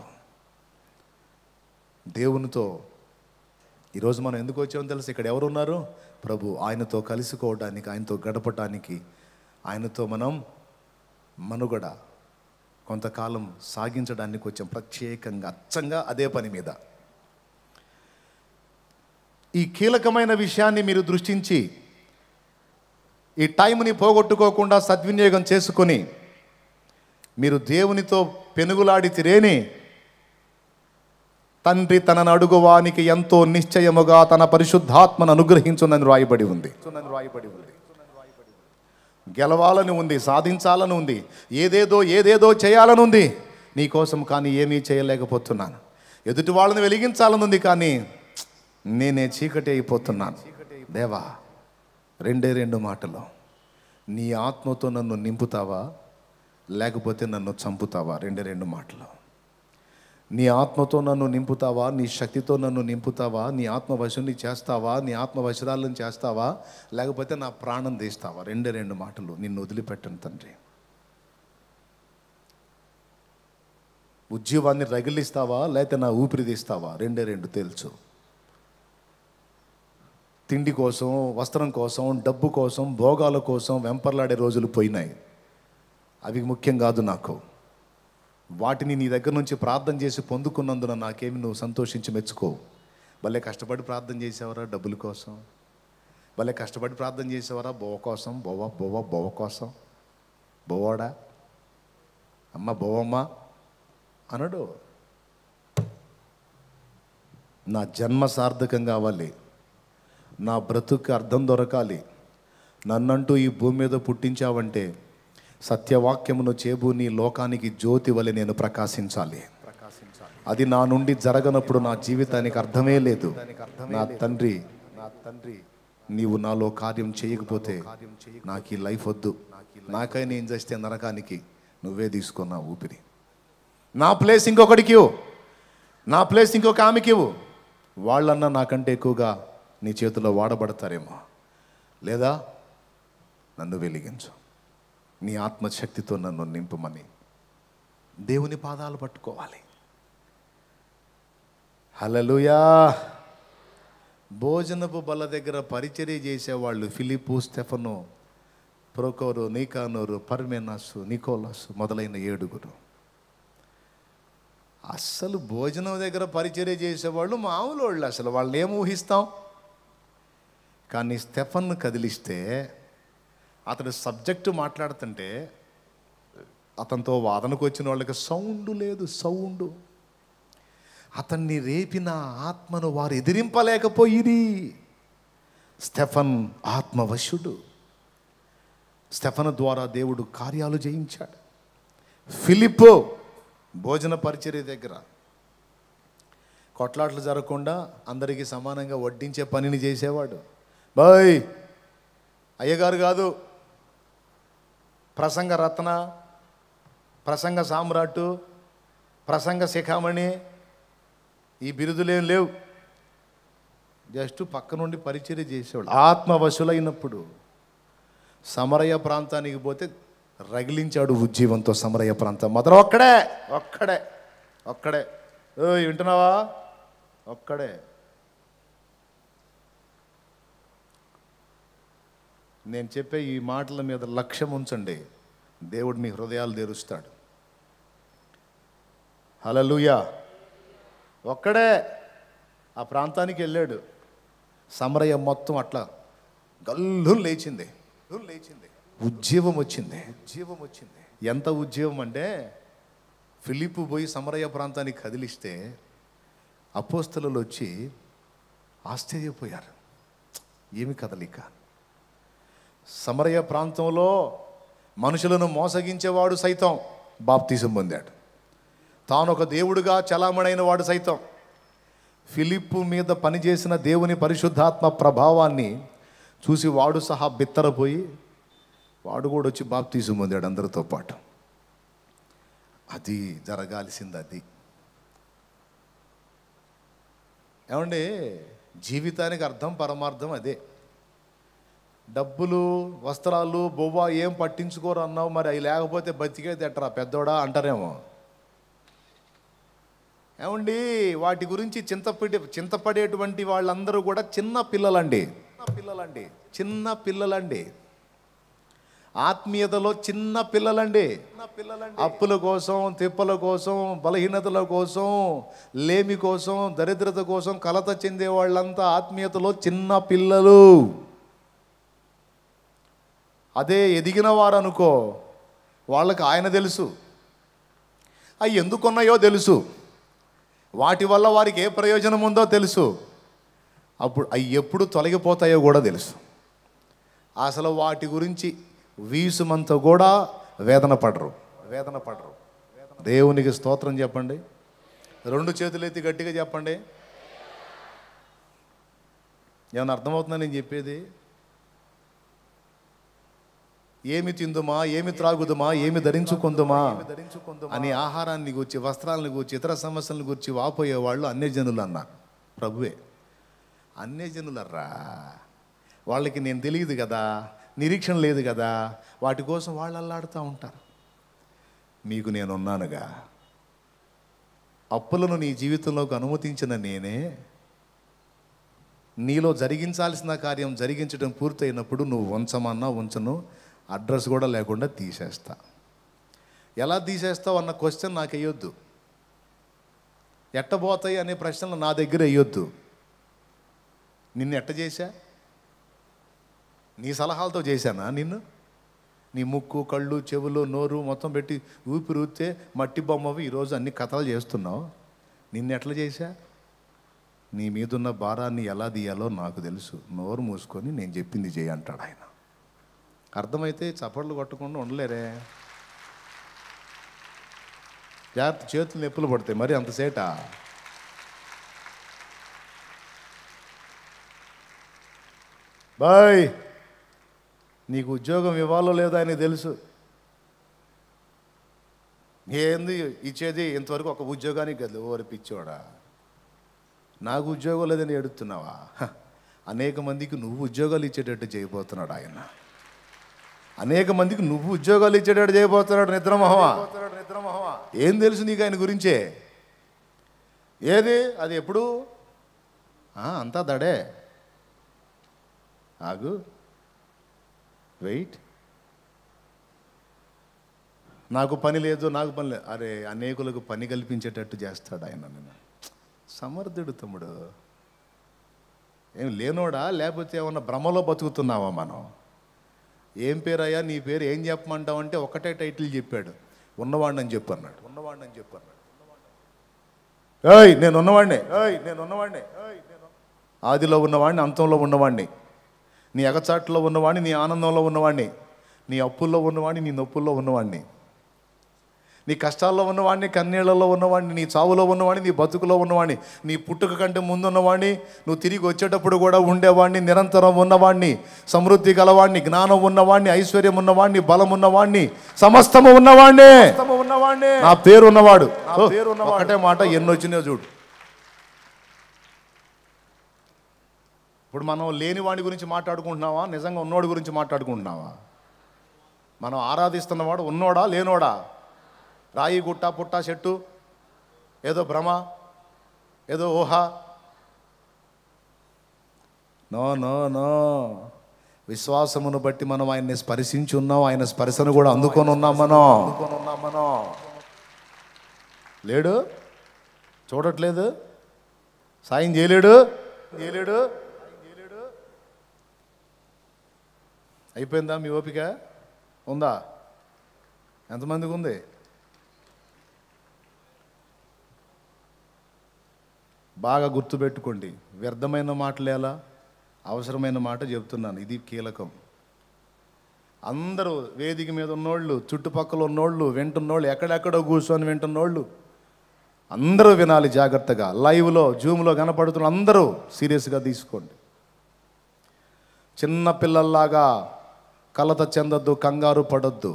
దేవునితో ఈరోజు మనం ఎందుకు వచ్చామో తెలుసు. ఇక్కడ ఎవరున్నారు? ప్రభు. ఆయనతో కలుసుకోవడానికి, ఆయనతో గడపటానికి, ఆయనతో మనం మనుగడ కొంతకాలం సాగించడానికి వచ్చాం. ప్రత్యేకంగా అచ్చంగా అదే పని మీద. ఈ కీలకమైన విషయాన్ని మీరు దృష్టించి ఈ టైంని పోగొట్టుకోకుండా సద్వినియోగం చేసుకొని మీరు దేవునితో పెనుగులాడితిరేని తండ్రి తనను అడుగువానికి ఎంతో నిశ్చయముగా తన పరిశుద్ధాత్మను అనుగ్రహించునని రాయబడి ఉంది. గెలవాలని ఉంది, సాధించాలని ఉంది, ఏదేదో చేయాలని ఉంది నీకోసం, కానీ ఏమీ చేయలేకపోతున్నాను. ఎదుటి వాళ్ళని వెలిగించాలని ఉంది, కానీ నేనే చీకటి అయిపోతున్నాను. దేవా, రెండు మాటలు, నీ ఆత్మతో నన్ను నింపుతావా లేకపోతే నన్ను చంపుతావా? రెండు మాటలు. నీ ఆత్మతో నన్ను నింపుతావా, నీ శక్తితో నన్ను నింపుతావా, నీ ఆత్మవశుని చేస్తావా, నీ ఆత్మవశరాలను చేస్తావా, లేకపోతే నా ప్రాణం తీస్తావా? రెండు మాటలు. నిన్ను వదిలిపెట్టను తండ్రి. ఉద్యోగాన్ని రగిలిస్తావా లేకపోతే నా ఊపిరి తీస్తావా? రెండు తెలుసు. తిండి కోసం, వస్త్రం కోసం, డబ్బు కోసం, భోగాల కోసం వెంపర్లాడే రోజులు పోయినాయి. అవి ముఖ్యం కాదు నాకు. వాటిని నీ దగ్గర నుంచి ప్రార్థన చేసి పొందుకున్నందున నాకేమి నువ్వు సంతోషించి మెచ్చుకో. భలే కష్టపడి ప్రార్థన చేసేవారా డబ్బుల కోసం? భలే కష్టపడి ప్రార్థన చేసేవారా బోవ కోసం? బోవ కోసం? బోవాడా అమ్మ, బోవమ్మ అనడు. నా జన్మ సార్థకం కావాలి, నా బ్రతుకు అర్థం దొరకాలి, నన్నంటూ ఈ భూమి మీద పుట్టించావంటే సత్యవాక్యమును చేబూని లోకానికి జ్యోతి వలె నేను ప్రకాశించాలి. అది నా నుండి జరగనప్పుడు నా జీవితానికి అర్థమే లేదు. నా తండ్రి, నీవు నాలో కార్యం చేయకపోతే నాకు ఈ లైఫ్ వద్దు. నాకై నేను చేస్తే నరకానికి నువ్వే తీసుకున్నా ఊపిరి. నా ప్లేస్ ఇంకొకడికి ఇవ్వు, నా ప్లేస్ ఇంకొక ఆమెకి ఇవ్వు. వాళ్ళన్నా నాకంటే ఎక్కువగా నీ చేతిలో వాడబడతారేమో. లేదా నన్ను వెలిగించు, నీ ఆత్మశక్తితో నన్ను నింపమని దేవుని పాదాలు పట్టుకోవాలి. హల్లెలూయా. భోజనపు బల్ల దగ్గర పరిచర్య చేసేవాళ్ళు ఫిలిప్పు, స్టెఫను, ప్రోకోరు, నీకానోరు, పర్మెనాసు, నికోలాసు మొదలైన 7. అస్సలు భోజనం దగ్గర పరిచర్య చేసేవాళ్ళు మామూలు వాళ్ళు. అసలు వాళ్ళని ఏం ఊహిస్తాం? కానీ స్టెఫన్ను కదిలిస్తే అతడు సబ్జెక్టు మాట్లాడుతుంటే అతనితో వాదనకు వచ్చిన వాళ్ళకి సౌండ్ లేదు. అతన్ని రేపిన ఆత్మను వారు ఎదిరింపలేకపోయిరి. స్టెఫన్ ఆత్మవశుడు. స్టెఫన్ ద్వారా దేవుడు కార్యాలు చేయించాడు. ఫిలిప్పు భోజన పరిచర్య దగ్గర కొట్లాట్లు జరగకుండా అందరికీ సమానంగా వడ్డించే పనిని చేసేవాడు. బాయ్ అయ్యగారు కాదు, ప్రసంగ రత్న, ప్రసంగ సామ్రాట్టు, ప్రసంగ శిఖామణి, ఈ బిరుదులేం లేవు. జస్ట్ పక్క నుండి పరిచర్య చేసేవాడు. ఆత్మవశులైనప్పుడు సమరయ ప్రాంతానికి పోతే రగిలించాడు ఉజ్జీవంతో. సమరయ ప్రాంతం మాత్రం ఒక్కడే వింటున్నావా? ఒక్కడే. నేను చెప్పే ఈ మాటల మీద లక్ష్యం ఉంచండి, దేవుడు మీ హృదయాలు తెరుస్తాడు. హల్లెలూయా. ఒక్కడే ఆ ప్రాంతానికి వెళ్ళాడు. సమరయ మొత్తం అట్లా గల్లు లేచింది. ఉజ్జీవం వచ్చింది. ఎంత ఉజ్జీవం అంటే ఫిలిప్పు పోయి సమరయ ప్రాంతానికి కదిలిస్తే అపోస్తలులు వచ్చి ఆశ్చర్యపోయారు. ఏమి కదలిక! సమరయ ప్రాంతంలో మనుషులను మోసగించేవాడు సైతం బాప్తిసం పొందాడు. తాను ఒక దేవుడుగా చలామణైన వాడు సైతం ఫిలిప్పు మీద పనిచేసిన దేవుని పరిశుద్ధాత్మ ప్రభావాన్ని చూసి వాడు సహా బిత్తరపోయి వాడు కూడా వచ్చి బాప్తిసం పొందాడు అందరితో పాటు. అది జరగాల్సింది. అది ఏమండి, జీవితానికి అర్థం పరమార్థం అదే. డబ్బులు, వస్త్రాలు, బొవ్వ ఏం పట్టించుకోరు అన్నావు, మరి అవి లేకపోతే బతికేది ఎట్రా పెద్దోడా అంటారేమో. ఏమండి, వాటి గురించి చింతపడేటువంటి వాళ్ళందరూ కూడా చిన్న పిల్లలండి. ఆత్మీయతలో చిన్న పిల్లలండి. అప్పుల కోసం, తిప్పల కోసం, బలహీనతల కోసం, లేమి కోసం, దరిద్రత కోసం కలత చెందే వాళ్ళంతా ఆత్మీయతలో చిన్న పిల్లలు. అదే ఎదిగిన వారు అనుకో, వాళ్ళకి ఆయన తెలుసు, అవి ఎందుకున్నాయో తెలుసు, వాటి వల్ల వారికి ఏ ప్రయోజనం ఉందో తెలుసు. అప్పుడు అవి ఎప్పుడు తొలగిపోతాయో కూడా తెలుసు. అసలు వాటి గురించి వీసుమంత కూడా వేదన పడరు. దేవునికి స్తోత్రం చెప్పండి. 2 చేతులు ఎత్తి గట్టిగా చెప్పండి. ఏమన్నా అర్థమవుతుందా నేను చెప్పేది? ఏమి తిందుమా, ఏమి త్రాగుదుమా, ఏమి ధరించుకుందుమా అని ఆహారాన్ని గూర్చి, వస్త్రాలను గూర్చి, ఇతర సమస్యలను గూర్చి వాపోయేవాళ్ళు అన్యజనులు అన్నారు. ప్రభువే అన్యజనులర్రా, వాళ్ళకి నేను తెలియదు కదా, నిరీక్షణ లేదు కదా, వాటి కోసం వాళ్ళు అల్లాడుతూ ఉంటారు. మీకు నేనున్నానుగా. అప్పులను నీ జీవితంలోకి అనుమతించిన నేనే. నీలో జరిగించాల్సిన కార్యం జరిగించడం పూర్తయినప్పుడు నువ్వు ఉంచమన్నా ఉంచను, అడ్రస్ కూడా లేకుండా తీసేస్తా. ఎలా తీసేస్తావు అన్న క్వశ్చన్ నాకు వేయొద్దు. ఎట్టబోతాయి అనే ప్రశ్నలు నా దగ్గర వేయొద్దు. నిన్ను ఎట్ట చేశా? నీ సలహాలతో చేశానా నిన్ను? నీ ముక్కు, కళ్ళు, చెవులు, నోరు మొత్తం పెట్టి ఊపిరి ఊస్తే మట్టి బొమ్మవి ఈరోజు అన్ని కథలు చేస్తున్నావు. నిన్ను ఎట్లా చేశా? నీ మీదున్న భారాన్ని ఎలా తీయాలో నాకు తెలుసు. నోరు మూసుకొని నేను చెప్పింది చేయి అంటాడు ఆయన. అర్థమైతే చప్పట్లు కొట్టకుండా ఉండలేరే. జాగ్రత్త, చేతులు నొప్పులు పడతాయి మరి అంతసేటా. బాయ్, నీకు ఉద్యోగం ఇవ్వాలో లేదో ఆయనకు తెలుసు. ఏంది ఇచ్చేది? ఇంతవరకు ఒక ఉద్యోగానికి కదా. ఓరి పిచ్చోడా, నాకు ఉద్యోగం లేదని ఏడుస్తున్నావా? అనేక మందికి నువ్వు ఉద్యోగాలు ఇచ్చేటట్టు చేయబోతున్నాడు ఆయన. అనేక మందికి నువ్వు ఉద్యోగాలు ఇచ్చేటట్టు చేయబోతున్నాడు. నిద్రమోహమా, ఏం తెలుసు నీకు ఆయన గురించే? ఏది అది? ఎప్పుడు అంతా దడే. ఆగు, వెయిట్. నాకు పని లేదు, నాకు పని లేదు. అరే, అనేకులకు పని కల్పించేటట్టు చేస్తాడు ఆయన. నేను సమర్థుడు తమ్ముడు. ఏం లేనోడా? లేకపోతే ఏమన్నా భ్రమలో బతుకుతున్నావా మనం? ఏం పేరయ్యా నీ పేరు? ఏం చెప్పమంటావు అంటే ఒకటే టైటిల్ చెప్పాడు, ఉన్నవాడిని అని చెప్పన్నాడు. ఏయ్ నేను ఉన్నవాడిని, ఆదిలో ఉన్నవాడిని, అంతంలో ఉన్నవాడిని, నీ ఎగచాట్లో ఉన్నవాడిని, నీ ఆనందంలో ఉన్నవాడిని, నీ అప్పుల్లో ఉన్నవాడిని, నీ నొప్పుల్లో ఉన్నవాడిని, నీ కష్టాల్లో ఉన్నవాడిని, కన్నీళ్లలో ఉన్నవాడిని, నీ చావులో ఉన్నవాడిని, నీ బతుకులో ఉన్నవాడిని, నీ పుట్టుక కంటే ముందున్నవాడిని, నువ్వు తిరిగి వచ్చేటప్పుడు కూడా ఉండేవాడిని, నిరంతరం ఉన్నవాడిని, సమృద్ధి గలవాడిని, జ్ఞానం ఉన్నవాడిని, ఐశ్వర్యం ఉన్నవాడిని, బలం ఉన్నవాడిని, సమస్తము ఉన్నవాడిని, నా పేరు ఉన్నవాడు. ఒకటే మాట ఎన్నొచ్చినాయో చూడు. ఇప్పుడు మనం లేని వాడి గురించి మాట్లాడుకుంటున్నావా? నిజంగా ఉన్నోడి గురించి మాట్లాడుకుంటున్నావా? మనం ఆరాధిస్తున్నవాడు ఉన్నోడా లేనోడా? రాయి, గుట్ట, పుట్ట, చెట్టు, ఏదో భ్రమ, ఏదో ఊహ? No no no. విశ్వాసమును బట్టి మనం ఆయన్ని స్పర్శించి ఉన్నాం. ఆయన స్పర్శను కూడా అందుకొని ఉన్నాం మనం. లేడు, చూడట్లేదు, సాయం చేయలేడు. అయిపోయిందా మీ ఓపిక? ఉందా? ఎంతమందికి ఉంది? బాగా గుర్తుపెట్టుకోండి. వ్యర్థమైన మాటలేలా, అవసరమైన మాట చెప్తున్నాను. ఇది కీలకం. అందరూ వేదిక మీద ఉన్నోళ్ళు, చుట్టుపక్కల ఉన్నోళ్ళు, వింటున్నోళ్ళు, ఎక్కడెక్కడో కూర్చొని వింటున్నోళ్ళు అందరూ వినాలి జాగ్రత్తగా. లైవ్లో, జూమ్లో కనపడుతున్న అందరూ సీరియస్గా తీసుకోండి. చిన్న పిల్లల్లాగా కలత చెందొద్దు, కంగారు పడొద్దు.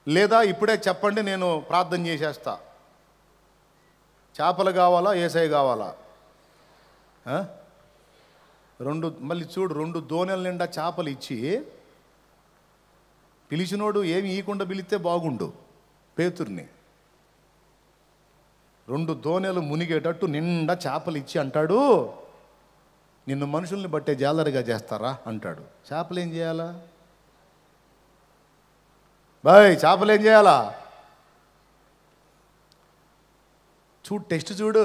లేదా ఇప్పుడే చెప్పండి, నేను ప్రార్థన చేసేస్తా. చేపలు కావాలా, ఏసై కావాలా? మళ్ళీ చూడు, 2 దోణెల నిండా చేపలు ఇచ్చి పిలిచినోడు ఏమి ఇవ్వకుండా పిలిస్తే బాగుండు. పేతుర్ని 2 దోణెలు మునిగేటట్టు నిండా చేపలు ఇచ్చి అంటాడు, నిన్ను మనుషుల్ని బట్టే జాలరిగా చేస్తారా అంటాడు. చేపలు ఏం చేయాలా? బాయ్, చేపలు ఏం చేయాలా? చూడు, టెస్ట్ చూడు.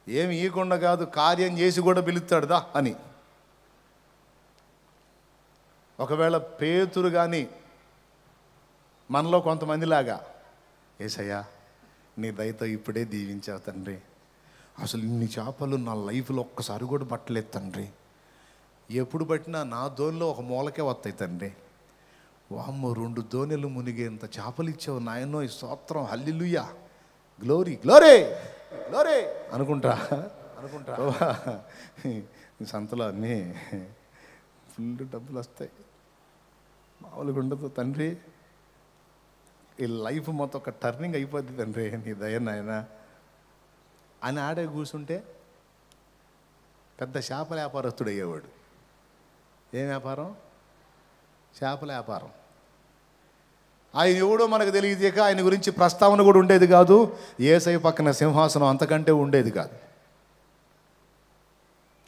ఏమి ఇవ్వకుండా కాదు, కార్యం చేసి కూడా పిలుస్తాడుదా అని. ఒకవేళ పేతురు కానీ మనలో కొంతమందిలాగా, ఏసయ్యా నీ దయతో ఇప్పుడే దీవించావు తండ్రి. అసలు ఇన్ని చేపలు నా లైఫ్లో ఒక్కసారి కూడా పట్టలేదు తండ్రి. ఎప్పుడు పట్టినా నా దోనిలో ఒక మూలకే వస్తాయి తండ్రి. వామ్మో 2 దోణెలు మునిగేంత చేపలు ఇచ్చావు నాయనో, ఈ స్తోత్రం, హల్లెలూయా, గ్లోరీ గ్లోరీ గ్లోరీ అనుకుంటా. ఈ సంతలో అన్నీ ఫుల్ డబ్బులు వస్తాయి, మామూలుగా ఉండదు తండ్రి. ఈ లైఫ్ మొత్తం ఒక టర్నింగ్ అయిపోద్ది తండ్రి, నీ దయ నాయన అని ఆడే కూర్చుంటే పెద్ద చేపల వ్యాపారస్తుడు అయ్యేవాడు. ఏం వ్యాపారం? చేపల వ్యాపారం. ఆయన ఎవడో మనకు తెలియదేక ఆయన గురించి ప్రస్తావన కూడా ఉండేది కాదు. యేసయ్య పక్కన సింహాసనం అంతకంటే ఉండేది కాదు.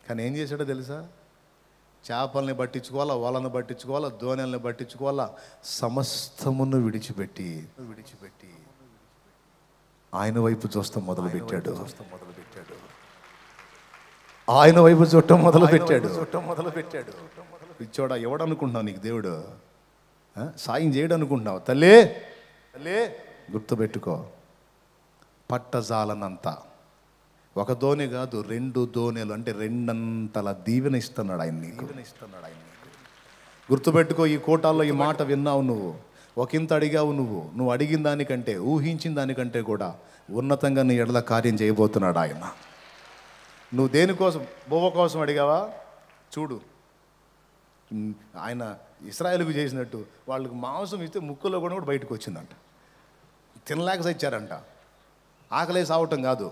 కానీ ఏం చేశాడో తెలుసా? చేపల్ని పట్టించుకోవాలా, వలను పట్టించుకోవాలా, దోణెల్ని పట్టించుకోవాలా, సమస్తమును విడిచిపెట్టి ఆయన వైపు చూస్తాం మొదలుపెట్టాడు. ఆయన వైపు చూడటం మొదలుపెట్టాడు. పిచ్చోడా, ఎవడనుకుంటున్నావు నీకు దేవుడు సాయం చేయడం అనుకుంటున్నావు? తల్లి గుర్తుపెట్టుకో, పట్టజాలనంత ఒక దోణి కాదు 2 దోణెలు, అంటే 2 అంతల దీవెన ఇస్తున్నాడు ఆయన నీకు. గుర్తుపెట్టుకో, ఈ కోటాల్లో ఈ మాట విన్నావు నువ్వు, ఒకంత అడిగావు నువ్వు అడిగిన దానికంటే, ఊహించిన దానికంటే కూడా ఉన్నతంగా నీ ఎడల కార్యం చేయబోతున్నాడు ఆయన. నువ్వు దేనికోసం, బువ్వ కోసం అడిగావా? చూడు, ఆయన ఇశ్రాయేలుకు చేసినట్టు వాళ్ళకి మాంసం ఇస్తే ముక్కులో కూడా బయటకు వచ్చిందంట. తినలేక సచ్చారంట. ఆకలే సావటం కాదు,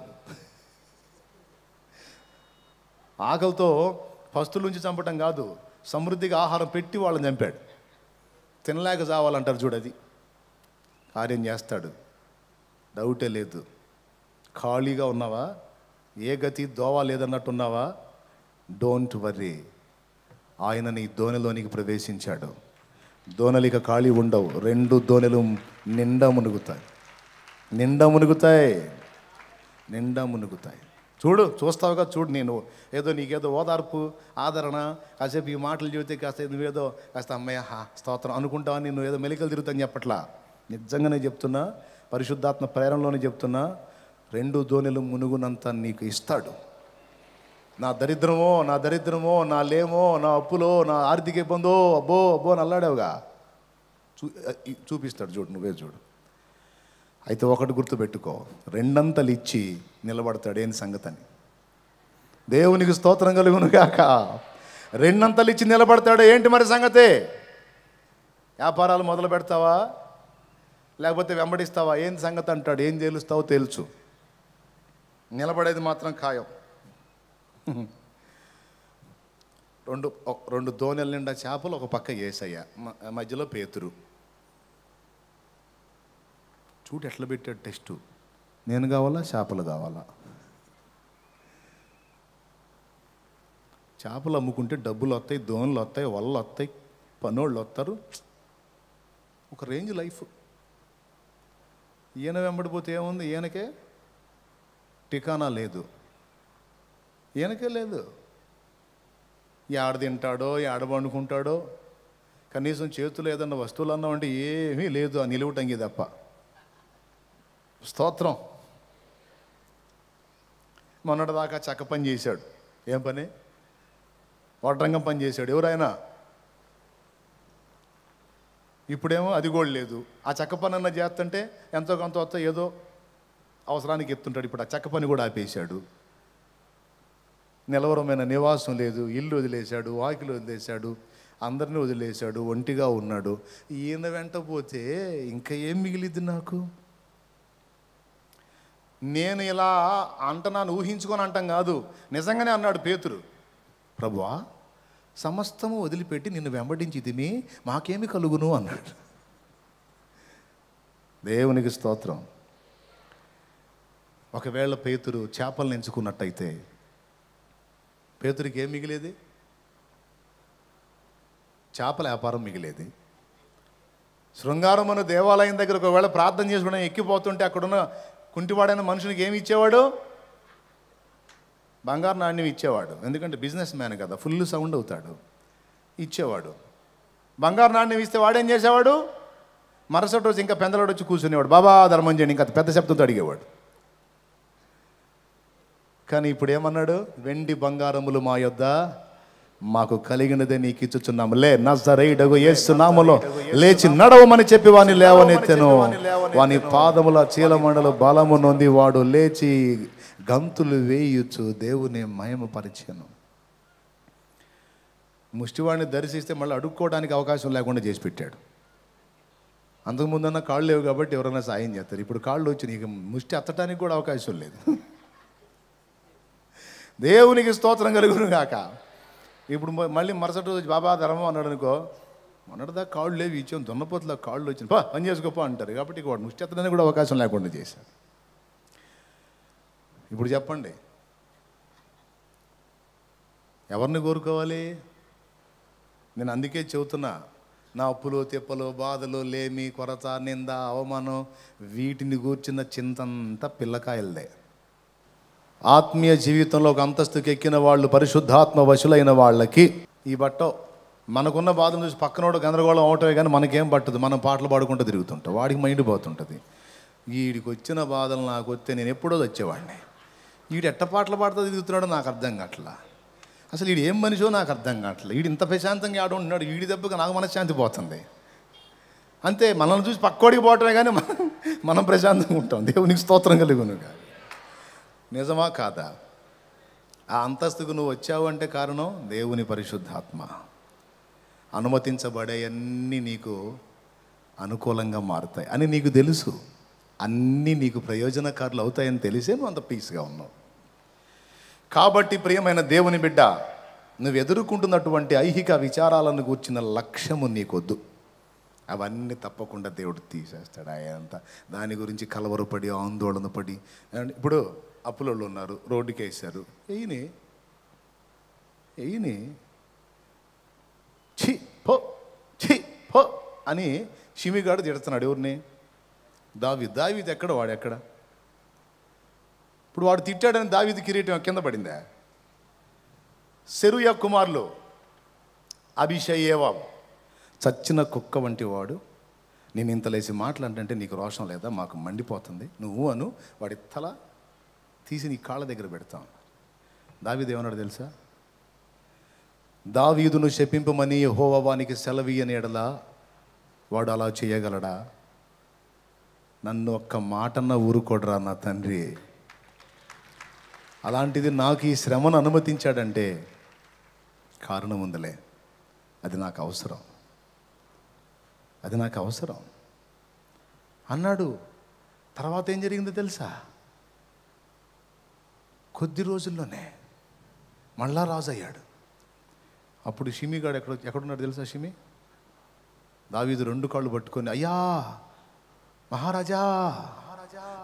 ఆకలితో పస్తుల నుంచి చంపటం కాదు, సమృద్ధిగా ఆహారం పెట్టి వాళ్ళని చంపాడు. తినలేక చావాలంటారు చూడు, అది కార్యం చేస్తాడు, డౌటే లేదు. ఖాళీగా ఉన్నావా, ఏ గతి దోవ లేదన్నట్టున్నావా, డోంట్ వర్రీ, ఆయన నీ దోణిలోనికి ప్రవేశించాడు. దోణలిక ఖాళీ ఉండవు, 2 దోణెలు నిండా మునుగుతాయి. చూస్తావుగా, చూడు. నేను నీకేదో ఓదార్పు, ఆదరణ, కాసేపు ఈ మాటలు చెబితే కాస్త నువ్వేదో కాస్త అమ్మయ్య స్తోత్రం అనుకుంటావని నువ్వు ఏదో మెలికలు తిరుగుతాని చెప్పట్లా. నిజంగానే చెప్తున్నా, పరిశుద్ధాత్మ ప్రేరణలోనే చెప్తున్నా, 2 దోణెలు మునుగునంత నీకు ఇస్తాడు. నా దరిద్రమో, నా లేమో, నా అప్పులో, నా ఆర్థిక ఇబ్బందో, అబ్బో అని అల్లాడావుగా, చూపిస్తాడు. చూడు, నువ్వే చూడు. అయితే ఒకటి గుర్తుపెట్టుకో, 2 అంతలు ఇచ్చి నిలబడతాడు. ఏం సంగతని? దేవునికి స్తోత్రం కలుగును గాక. 2 అంతలు ఇచ్చి నిలబడతాడు. ఏంటి మరి సంగతే? వ్యాపారాలు మొదలు పెడతావా, లేకపోతే వెంబడిస్తావా? ఏం సంగతి అంటాడు. ఏం తేలుస్తావో తెలుసు, నిలబడేది మాత్రం ఖాయం. 2 దోణెల నిండా చేపలు, ఒక పక్క యేసయ్య, మధ్యలో పేతురు. చూడు ఎట్లా పెట్టాడు టెస్టు. నేను కావాలా, చేపలు కావాలా? చేపలు అమ్ముకుంటే డబ్బులు వస్తాయి, దోణులు వస్తాయి, వలలు వస్తాయి, పనోళ్ళు వస్తారు, ఒక రేంజ్ లైఫ్. ఈయన వెంబడిపోతే ఏముంది? ఈయనకే టికానా లేదు, ఈయనకే లేదు. ఏడ తింటాడో, ఏడ పండుకుంటాడో, కనీసం చేతులు ఏదన్నా వస్తువులు అన్నామంటే ఏమీ లేదు, ఆ నిలువుటంగి తప్ప. స్తోత్రం. మొన్నటిదాకా చెక్క పని చేశాడు. ఏం పని? వడ్రంగం పని చేశాడు. ఎవరైనా ఇప్పుడేమో అది కూడా లేదు. ఆ చెక్క పని అన్న చేస్తుంటే ఎంతో కొంత వస్తా ఏదో అవసరానికి ఎత్తుంటాడు. ఇప్పుడు ఆ చెక్క పని కూడా ఆపేశాడు. నిలవరమైన నివాసం లేదు, ఇల్లు వదిలేశాడు, వాకిలు వదిలేశాడు, అందరినీ వదిలేశాడు, ఒంటిగా ఉన్నాడు. ఈయన వెంట పోతే ఇంకా ఏం మిగిలిద్ది నాకు? నేను ఇలా అంటున్నాను, ఊహించుకొని అంటాం కాదు, నిజంగానే అన్నాడు పేతురు. ప్రభువా, సమస్తము వదిలిపెట్టి నిన్ను వెంబడించి తిని మాకేమి కలుగును అన్నాడు. దేవునికి స్తోత్రం. ఒకవేళ పేతురు చేపలను ఎంచుకున్నట్టయితే పేతురికి ఏం మిగిలేది? చేపల వ్యాపారం మిగిలేది. శృంగారం అనే దేవాలయం దగ్గర ఒకవేళ ప్రార్థన చేసుకుని ఎక్కిపోతుంటే అక్కడున్న కుంటివాడైన మనుషునికి ఏమి ఇచ్చేవాడు? బంగారు నాణ్యం ఇచ్చేవాడు. ఎందుకంటే బిజినెస్ మ్యాన్ కదా, ఫుల్ సౌండ్ అవుతాడు, ఇచ్చేవాడు. బంగారు నాణ్యం ఇస్తే వాడేం చేసేవాడు? మరుసటి రోజు ఇంకా పెందలాడు వచ్చి కూర్చునేవాడు, బాబా ధర్మం చేయండి, ఇంకా పెద్ద శబ్దంతో అడిగేవాడు. కానీ ఇప్పుడు ఏమన్నాడు? వెండి బంగారములు మా యొద్ద మాకు కలిగినదే నీకు ఇచ్చుచున్నాము, లే నజరేయుడగు యేసు నామములో లేచి నడవమని చెప్పి వాని లేవనెత్తెను. వాని పాదముల చీలమండలు బలము నొంది వాడు లేచి గంతులు వేయుచు దేవుని మహిమపరిచెను. ముష్టివాడిని దర్శిస్తే మళ్ళీ అడుక్కోవడానికి అవకాశం లేకుండా చేసి పెట్టాడు. అంతకుముందన్న కాళ్ళు లేవు కాబట్టి ఎవరైనా సాయం చేస్తారు. ఇప్పుడు కాళ్ళు వచ్చి నీకు ముష్టి అత్తడానికి కూడా అవకాశం లేదు. దేవునికి స్తోత్రం కలుగును గాక. ఇప్పుడు మళ్ళీ మరుసటి రోజు బాబా ధర్మం అన్నాడు అనుకో, మొన్నటిదా కాళ్ళు లేవు, ఇచ్చాం దున్నపోతులా కాళ్ళు వచ్చింది, పని చేసుకోపో అంటారు. కాబట్టి వాడు ముష్టి ఎత్తడానికి కూడా అవకాశం లేకుండా చేశారు. ఇప్పుడు చెప్పండి, ఎవరిని కోరుకోవాలి? నేను అందుకే చెబుతున్నా, నా అప్పులు తిప్పలు బాధలు లేమి కొరత నింద అవమానం వీటిని గూర్చిన చింతంతా పిల్లకాయలదే. ఆత్మీయ జీవితంలో ఒక అంతస్తుకి ఎక్కిన వాళ్ళు, పరిశుద్ధాత్మ వశులైన వాళ్ళకి ఈ బట్ట మనకున్న బాధను చూసి పక్కనోడు గందరగోళం అవటమే కానీ మనకేం పట్టదు. మనం పాటలు పాడుకుంటూ తిరుగుతుంటాం, వాడికి మైండ్ పోతుంటుంది. వీడికి వచ్చిన బాధలు నాకు వస్తే నేను ఎప్పుడో వచ్చేవాడిని, వీడు ఎట్ట పాటలు పాడుతూ తిరుగుతున్నాడో నాకు అర్థం కావట్లా, అసలు వీడు ఏం మనిషో నాకు అర్థం కావట్లేదు, వీడు ఇంత ప్రశాంతంగా ఆడు ఉంటున్నాడు, వీడి దెబ్బకి నాకు మనశ్శాంతి పోతుంది. అంతే, మనల్ని చూసి పక్కోడికి పోవటమే కానీ మనం ప్రశాంతంగా ఉంటాం. దేవునికి స్తోత్రం కలుగునుగా. నిజమా కాదా? ఆ అంతస్తుకు నువ్వు వచ్చావు అంటే కారణం దేవుని పరిశుద్ధాత్మ. అనుమతించబడే అన్నీ నీకు అనుకూలంగా మారుతాయి అని నీకు తెలుసు, అన్నీ నీకు ప్రయోజనకారులు అవుతాయని తెలిసే నువ్వు అంత పీస్గా ఉన్నావు. కాబట్టి ప్రియమైన దేవుని బిడ్డ, నువ్వు ఎదుర్కొంటున్నటువంటి ఐహిక విచారాలను గూర్చిన లక్ష్యము నీకొద్దు. అవన్నీ తప్పకుండా దేవుడు తీసేస్తాడు. అయ్యంతా దాని గురించి కలవరపడి ఆందోళన పడి, ఇప్పుడు అప్పులలో ఉన్నారు, రోడ్డుకి వేసారు, వెయ్యిని ఛీ పో అని షిమిగాడు తిడుతున్నాడు. ఎవరిని? దావీదు ఎక్కడ? వాడు ఎక్కడ? ఇప్పుడు వాడు తిట్టాడని దావీదు కిరీటం కింద పడిందా? సెరూయా కుమారులు అభిషయేవాబు చచ్చిన కుక్క వంటి వాడు, నేను ఇంత లేసి మాట్లాడంటే నీకు రోషం లేదా? మాకు మండిపోతుంది, నువ్వు అను, వాడి తల తీసి నీ కాళ్ళ దగ్గర పెడతాం. దావీదు ఏమన్నాడు తెలుసా? దావీదును శపింపమని యెహోవా వానికి సెలవీయని ఎడల వాడు అలా చేయగలడా? నన్ను ఒక్క మాటన్న ఊరుకోడరా నా తండ్రి. అలాంటిది నాకు ఈ శ్రమను అనుమతించాడంటే కారణం ఉందిలే, అది నాకు అవసరం అన్నాడు. తర్వాత ఏం జరిగిందో తెలుసా? కొద్ది రోజుల్లోనే మళ్ళా రాజు అయ్యాడు. అప్పుడు షిమిగాడు ఎక్కడున్నాడు తెలుసా? షిమి దావీదు 2 కాళ్ళు పట్టుకొని, అయ్యా మహారాజా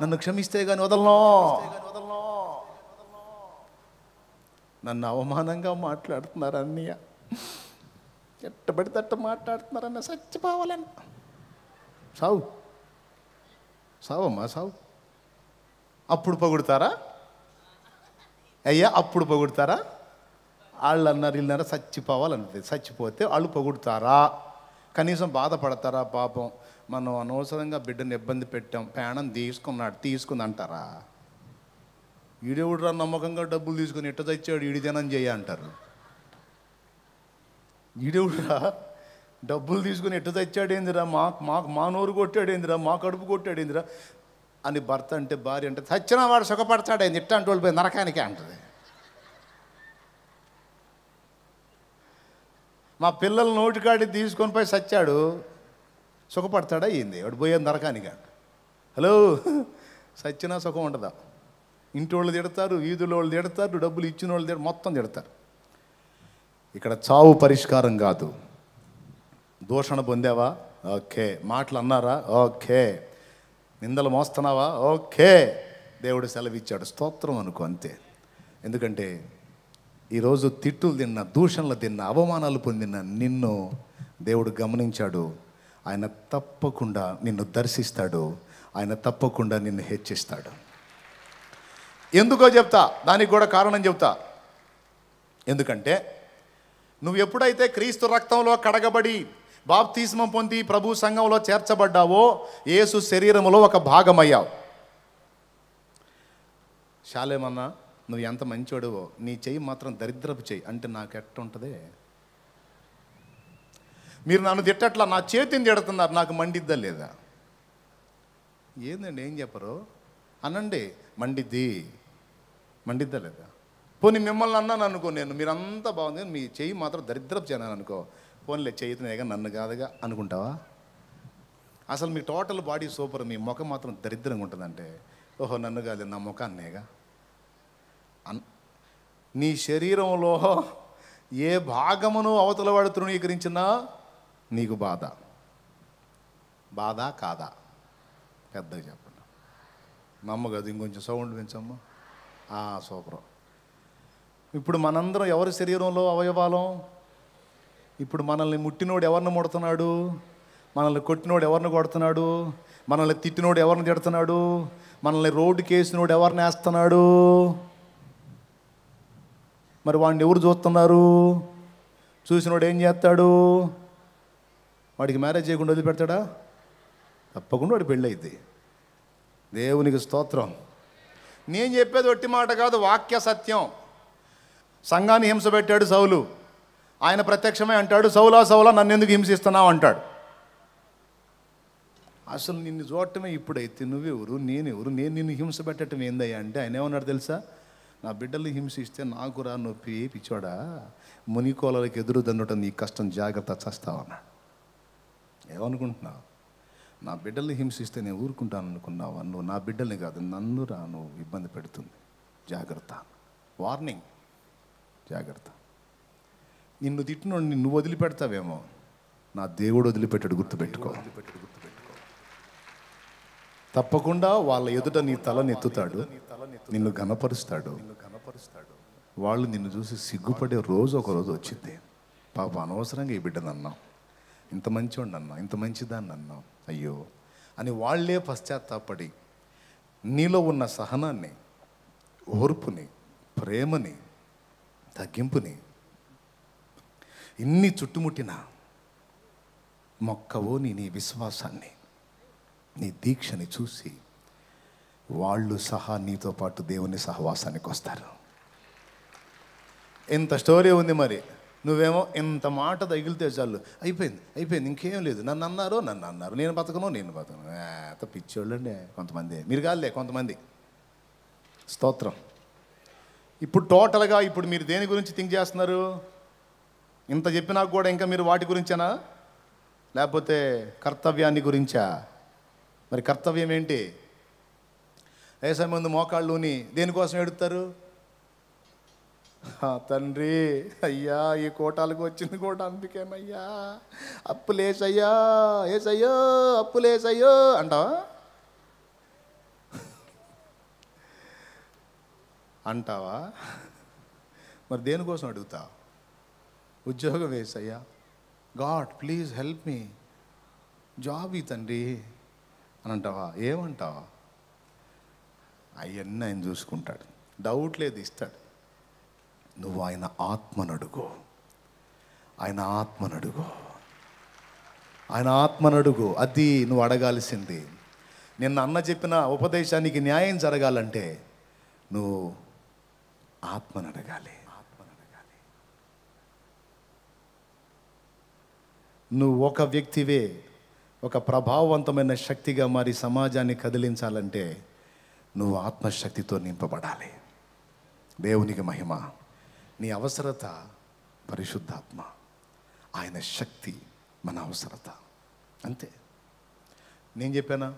నన్ను క్షమిస్తే గాని వదలను, నన్ను అవమానంగా మాట్లాడుతున్నారు అన్నయ్య, ఎట్టబడితే అట్ట మాట్లాడుతున్నారన్న, చచ్చిపోవాలని. సావమ్మా సావు. అప్పుడు పొగుడతారా అయ్యా? అప్పుడు పొగుడతారా? వాళ్ళు అన్నారు వీళ్ళన్నారు చచ్చిపోవాలన్నది. చచ్చిపోతే వాళ్ళు పొగుడతారా? కనీసం బాధపడతారా? పాపం మనం అనవసరంగా బిడ్డను ఇబ్బంది పెట్టాం, ప్రాణం తీసుకుంది అంటారా? ఈడెవుడురా నమ్మకంగా డబ్బులు తీసుకుని ఎట్ట తెచ్చాడు ఈడిదేనం చేయ అంటారు. ఈడెవుడురా డబ్బులు తీసుకుని ఎట్ట తెచ్చాడేందిరా, మా నోరు కొట్టాడేందిరా, మా కడుపు కొట్టాడేందిరా అని భర్త అంటే, భార్య అంటే, చచ్చినా వాడు సుఖపడతాడేంది, ఇట్ట అంటే వాళ్ళు పోయి నరకానికే అంటుంది. మా పిల్లల నోటికాడి తీసుకొని పోయి సచ్చాడు, సుఖపడతాడా ఏంది? వాడు పోయేది నరకానికే. హలో, సచ్చినా సుఖం ఉండదా? ఇంటి వాళ్ళు తిడతారు, వీధుల వాళ్ళు తిడతారు, డబ్బులు ఇచ్చిన వాళ్ళు మొత్తం తిడతారు. ఇక్కడ చావు పరిష్కారం కాదు. దూషణ పొందావా? ఓకే. మాటలు అన్నారా? ఓకే. నిందలు మోస్తున్నావా? ఓకే. దేవుడు సెలవిచ్చాడు, స్తోత్రం అనుకో, అంతే. ఎందుకంటే ఈరోజు తిట్టులు తిన్నా, దూషణలు తిన్నా, అవమానాలు పొందిన నిన్ను దేవుడు గమనించాడు. ఆయన తప్పకుండా నిన్ను దర్శిస్తాడు, ఆయన తప్పకుండా నిన్ను హెచ్చిస్తాడు. ఎందుకో చెప్తా, దానికి కూడా కారణం చెప్తా. ఎందుకంటే నువ్వు ఎప్పుడైతే క్రీస్తు రక్తంలో కడగబడి బాప్తిస్మం పొంది ప్రభు సంఘంలో చేర్చబడ్డావో యేసు శరీరములో ఒక భాగమయ్యావు. శాలేమన్నా, నువ్వు ఎంత మంచోడువో, నీ చెయ్యి మాత్రం దరిద్రపు చెయ్యి అంటే నాకు ఎట్టుంటుంది? మీరు నన్ను తిట్టట్లా, నా చేతిని తిడుతున్నారు, నాకు మండిద్దా లేదా? ఏందండి, ఏం చెప్పరు అనండి. మండిద్దా లేదా? పోనీ మిమ్మల్ని అన్నాను అనుకో, నేను మీరంతా బాగుంది, మీ చెయ్యి మాత్రం దరిద్రపు చేయను అనుకో, పోనీలే చేతినేగా నన్ను కాదుగా అనుకుంటావా? అసలు మీ టోటల్ బాడీ సూపర్, మీ ముఖం మాత్రం దరిద్రంగా ఉంటుందంటే, ఓహో నన్ను కాదు నా ముఖాన్నేగా. నీ శరీరంలో ఏ భాగమును అవతల వాడు తృణీకరించినా నీకు బాధ కాదా? పెద్దగా చెప్పండి. మా అమ్మ కాదు, ఇంకొంచెం సౌండ్ పెంచమ్మా. సూపర్. ఇప్పుడు మనందరం ఎవరి శరీరంలో అవయవాలం? ఇప్పుడు మనల్ని ముట్టినోడు ఎవరిని ముడుతున్నాడు? మనల్ని కొట్టినోడు ఎవరిని కొడుతున్నాడు? మనల్ని తిట్టినోడు ఎవరిని తిడుతున్నాడు? మనల్ని రోడ్డుకి వేసినోడు ఎవరిని వేస్తున్నాడు? మరి వాడిని ఎవరు చూస్తున్నారు? చూసినోడు ఏం చేస్తాడు? వాడికి మ్యారేజ్ చేయకుండా వదిలిపెడతాడా? తప్పకుండా వాడి పెళ్ళి అయింది. దేవునికి స్తోత్రం. నేను చెప్పేది ఒట్టి మాట కాదు, వాక్య సత్యం. సంఘాన్ని హింస పెట్టాడు సౌలు. ఆయన ప్రత్యక్షమే అంటాడు, సౌలా నన్ను ఎందుకు హింసిస్తున్నావు అంటాడు. అసలు నిన్ను చూడటమే ఇప్పుడైతే నువ్వెవరు, నేను నిన్ను హింస పెట్టడం ఏందయ్యా అంటే ఆయన ఏమన్నాడు తెలుసా? నా బిడ్డల్ని హింసిస్తే నాకు రా నొప్పి, పిచ్చోడా, మునికోలకి ఎదురు దన్నుట నీ కష్టం, జాగ్రత్త, చస్తావన్నాడు. ఏమనుకుంటున్నావు? నా బిడ్డల్ని హింసిస్తే నేను ఊరుకుంటాను అనుకున్నావా? నువ్వు నా బిడ్డల్ని కాదు, నన్ను రా నువ్వు ఇబ్బంది పెడుతుంది, జాగ్రత్త. వార్నింగ్, జాగ్రత్త. నిన్ను తిట్టినోడు నువ్వు వదిలిపెడతావేమో, నా దేవుడు వదిలిపెట్టాడు, గుర్తుపెట్టుకో. తప్పకుండా వాళ్ళ ఎదుట నీ తలనెత్తుతాడు, నిన్ను ఘనపరుస్తాడు. వాళ్ళు నిన్ను చూసి సిగ్గుపడే రోజు ఒక రోజు వచ్చింది. పాప అనవసరంగా ఈ బిడ్డను అన్నాం, ఇంత మంచివాడిని అన్నాం, ఇంత మంచిదాన్ని అన్నాం, అయ్యో అని వాళ్ళే పశ్చాత్తాపడి నీలో ఉన్న సహనాన్ని, ఓర్పుని, ప్రేమని, తగ్గింపుని ఇన్ని చుట్టుముట్టిన మొక్కవో నీ విశ్వాసాన్ని, నీ దీక్షని చూసి వాళ్ళు సహా నీతో పాటు దేవుని సహవాసానికి వస్తారు. ఎంత స్టోరీ ఉంది. మరి నువ్వేమో ఇంత మాట తగిలితే చాలు, అయిపోయింది, ఇంకేం లేదు, నన్ను అన్నారు, నేను బతకను. అంత పిచ్చోళ్ళండి కొంతమంది, మీరు కాదులే కొంతమంది. స్తోత్రం. ఇప్పుడు టోటల్గా ఇప్పుడు మీరు దేని గురించి థింక్ చేస్తున్నారు? ఇంత చెప్పినా కూడా ఇంకా మీరు వాటి గురించేనా, లేకపోతే కర్తవ్యాన్ని గురించా? మరి కర్తవ్యం ఏంటి? ఏసై ముందు మోకాళ్ళుని దేనికోసం ఎడుతారు? తండ్రి అయ్యా, ఈ కోటాలకు వచ్చింది కూడా అందుకేనయ్యా, అప్పులేసయ్యా, ఏసయ్యో అప్పులేసయ్యో అంటావా? మరి దేనికోసం అడుగుతావు? ఉద్యోగం వేసయ్యా, god please help me, job ఈ తండ్రి అని అంటావా? ఏమంటావా? అవన్నీ ఆయన చూసుకుంటాడు, డౌట్ లేదు, ఇస్తాడు. నువ్వు ఆయన ఆత్మనడుగు, ఆయన ఆత్మనడుగు. అది నువ్వు అడగాల్సింది. నిన్న అన్న చెప్పిన ఉపదేశానికి న్యాయం జరగాలంటే నువ్వు ఆత్మనడగాలి. నువ్వు ఒక వ్యక్తివే ఒక ప్రభావవంతమైన శక్తిగా మారి సమాజాన్ని కదిలించాలంటే నువ్వు ఆత్మశక్తితో నింపబడాలి. దేవునికి మహిమ. నీ అవసరత పరిశుద్ధాత్మ, ఆయన శక్తి మన అవసరత, అంతే. నేను చెప్పానా?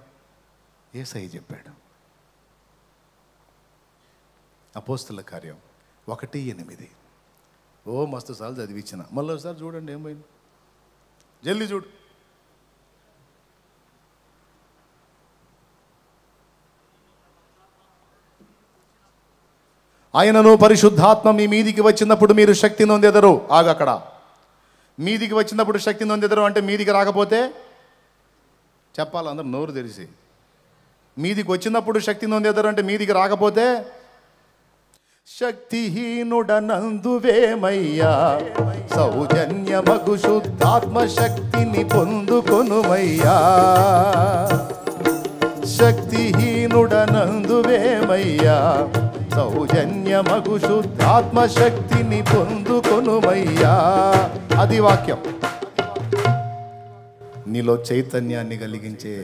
యేసయ్య చెప్పాడు. అపోస్తల కార్యం 1:8. మస్తు సార్లు చదివించిన, మళ్ళీ ఒకసారి చూడండి ఏమైంది, జల్దీ చూడు. ఆయనను పరిశుద్ధాత్మ మీ మీదికి వచ్చినప్పుడు మీరు శక్తి నొందెదరు. అక్కడ మీదికి వచ్చినప్పుడు శక్తి నొందెదరు అంటే మీదికి రాకపోతే చెప్పాలి అందరూ నోరు తెరిచి. మీదికి వచ్చినప్పుడు శక్తి నొందెదరు అంటే మీదికి రాకపోతే శక్తిహీనుడనందువేమయ్యా, సౌజన్యమగు శుద్ధాత్మ శక్తిని పొందుకొనుమయ్యా. శక్తిహీనుడనందువేమయ్యా, సౌజన్యమగు శుద్ధాత్మ శక్తిని పొందుకొనుమయ్యా. అది వాక్యం. నీలో చైతన్యాన్ని కలిగించే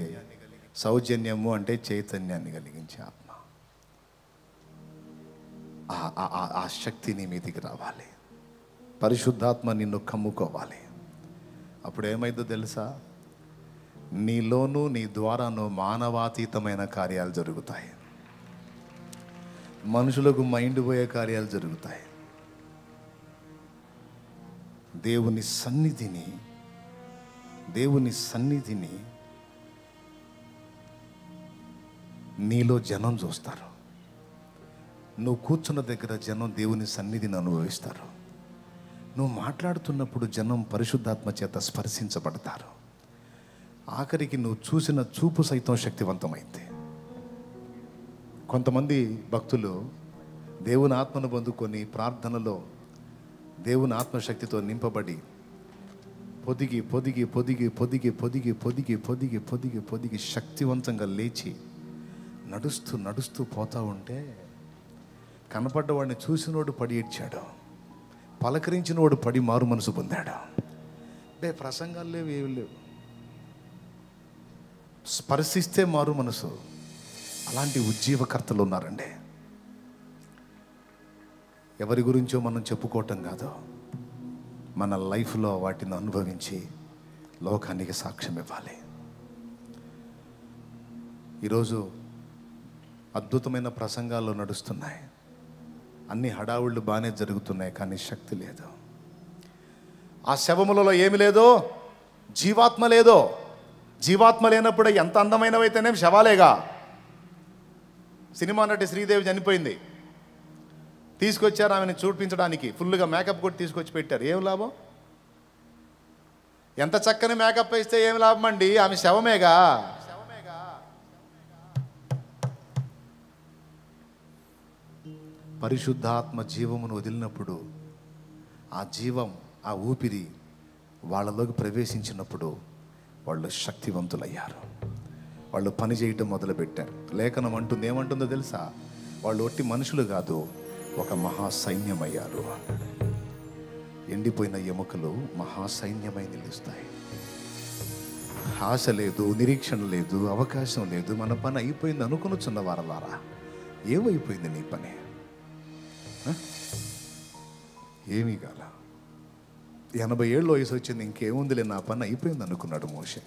సౌజన్యము అంటే చైతన్యాన్ని కలిగించే ఆత్మ. ఆ శక్తి నీ మీదికి రావాలి. పరిశుద్ధాత్మ నిన్ను కమ్ముకోవాలి. అప్పుడు ఏమైందో తెలుసా? నీలోనూ నీ ద్వారాను మానవాతీతమైన కార్యాలు జరుగుతాయి. మనుషులకు మైండ్ పోయే కార్యాలు జరుగుతాయి. దేవుని సన్నిధిని నీలో జనం చూస్తారు. నువ్వు కూర్చున్న దగ్గర జనం దేవుని సన్నిధిని అనుభవిస్తారు. నువ్వు మాట్లాడుతున్నప్పుడు జనం పరిశుద్ధాత్మ చేత స్పర్శించబడతారు. ఆఖరికి నువ్వు చూసిన చూపు సైతం శక్తివంతమైంది. కొంతమంది భక్తులు దేవుని ఆత్మను పొందుకొని ప్రార్థనలో దేవుని ఆత్మశక్తితో నింపబడి పొదిగి పొదిగి పొదిగి పొదిగి పొదిగి పొదిగి పొదిగి పొదిగి పొదిగి శక్తివంతంగా లేచి నడుస్తూ నడుస్తూ పోతా ఉంటే కనపడ్డవాడిని చూసినోడు పడి ఏడ్చాడు, పలకరించినోడు పడి మారు మనసు పొందాడు. ప్రసంగాలు లేవు, ఏమి లేవు, స్పర్శిస్తే మారు మనసు. అలాంటి ఉజ్జీవకర్తలు ఉన్నారండి. ఎవరి గురించో మనం చెప్పుకోవటం కాదు, మన లైఫ్లో వాటిని అనుభవించి లోకానికి సాక్ష్యం ఇవ్వాలి. ఈరోజు అద్భుతమైన ప్రసంగాల్లో నడుస్తున్నాయి, అన్ని హడావుళ్ళు బాగానే జరుగుతున్నాయి, కానీ శక్తి లేదు. ఆ శవములలో ఏమి లేదో, జీవాత్మ లేదో. జీవాత్మ లేనప్పుడు ఎంత అందమైనవైతేనేం శవాలేగా. సినిమా నటి శ్రీదేవి చనిపోయింది, తీసుకొచ్చారు ఆమెను చూపించడానికి, ఫుల్గా మేకప్ కొట్టి తీసుకొచ్చి పెట్టారు. ఏం లాభం? ఎంత చక్కని మేకప్ వేస్తే ఏం లాభం అండి, ఆమె శవమేగా. పరిశుద్ధాత్మ జీవమును వదిలినప్పుడు ఆ జీవం, ఆ ఊపిరి వాళ్ళలోకి ప్రవేశించినప్పుడు వాళ్ళు శక్తివంతులయ్యారు. వాళ్ళు పని చేయటం మొదలుపెట్టారు. లేఖనం అంటుంది, ఏమంటుందో తెలుసా? వాళ్ళు ఒట్టి మనుషులు కాదు, ఒక మహాసైన్యమయ్యారు. ఎండిపోయిన ఎముకలు మహాసైన్యమై నిలుస్తాయి. ఆశ లేదు, నిరీక్షణ లేదు, అవకాశం లేదు. మన పని అయిపోయింది అనుకునుచున్న వారలారా, ఏమైపోయింది నీ పని? ఏమీ కాల. 80 ఏళ్ళు వయసు వచ్చింది, ఇంకేముందిలే నా పని అయిపోయింది అనుకున్నాడు మోషే.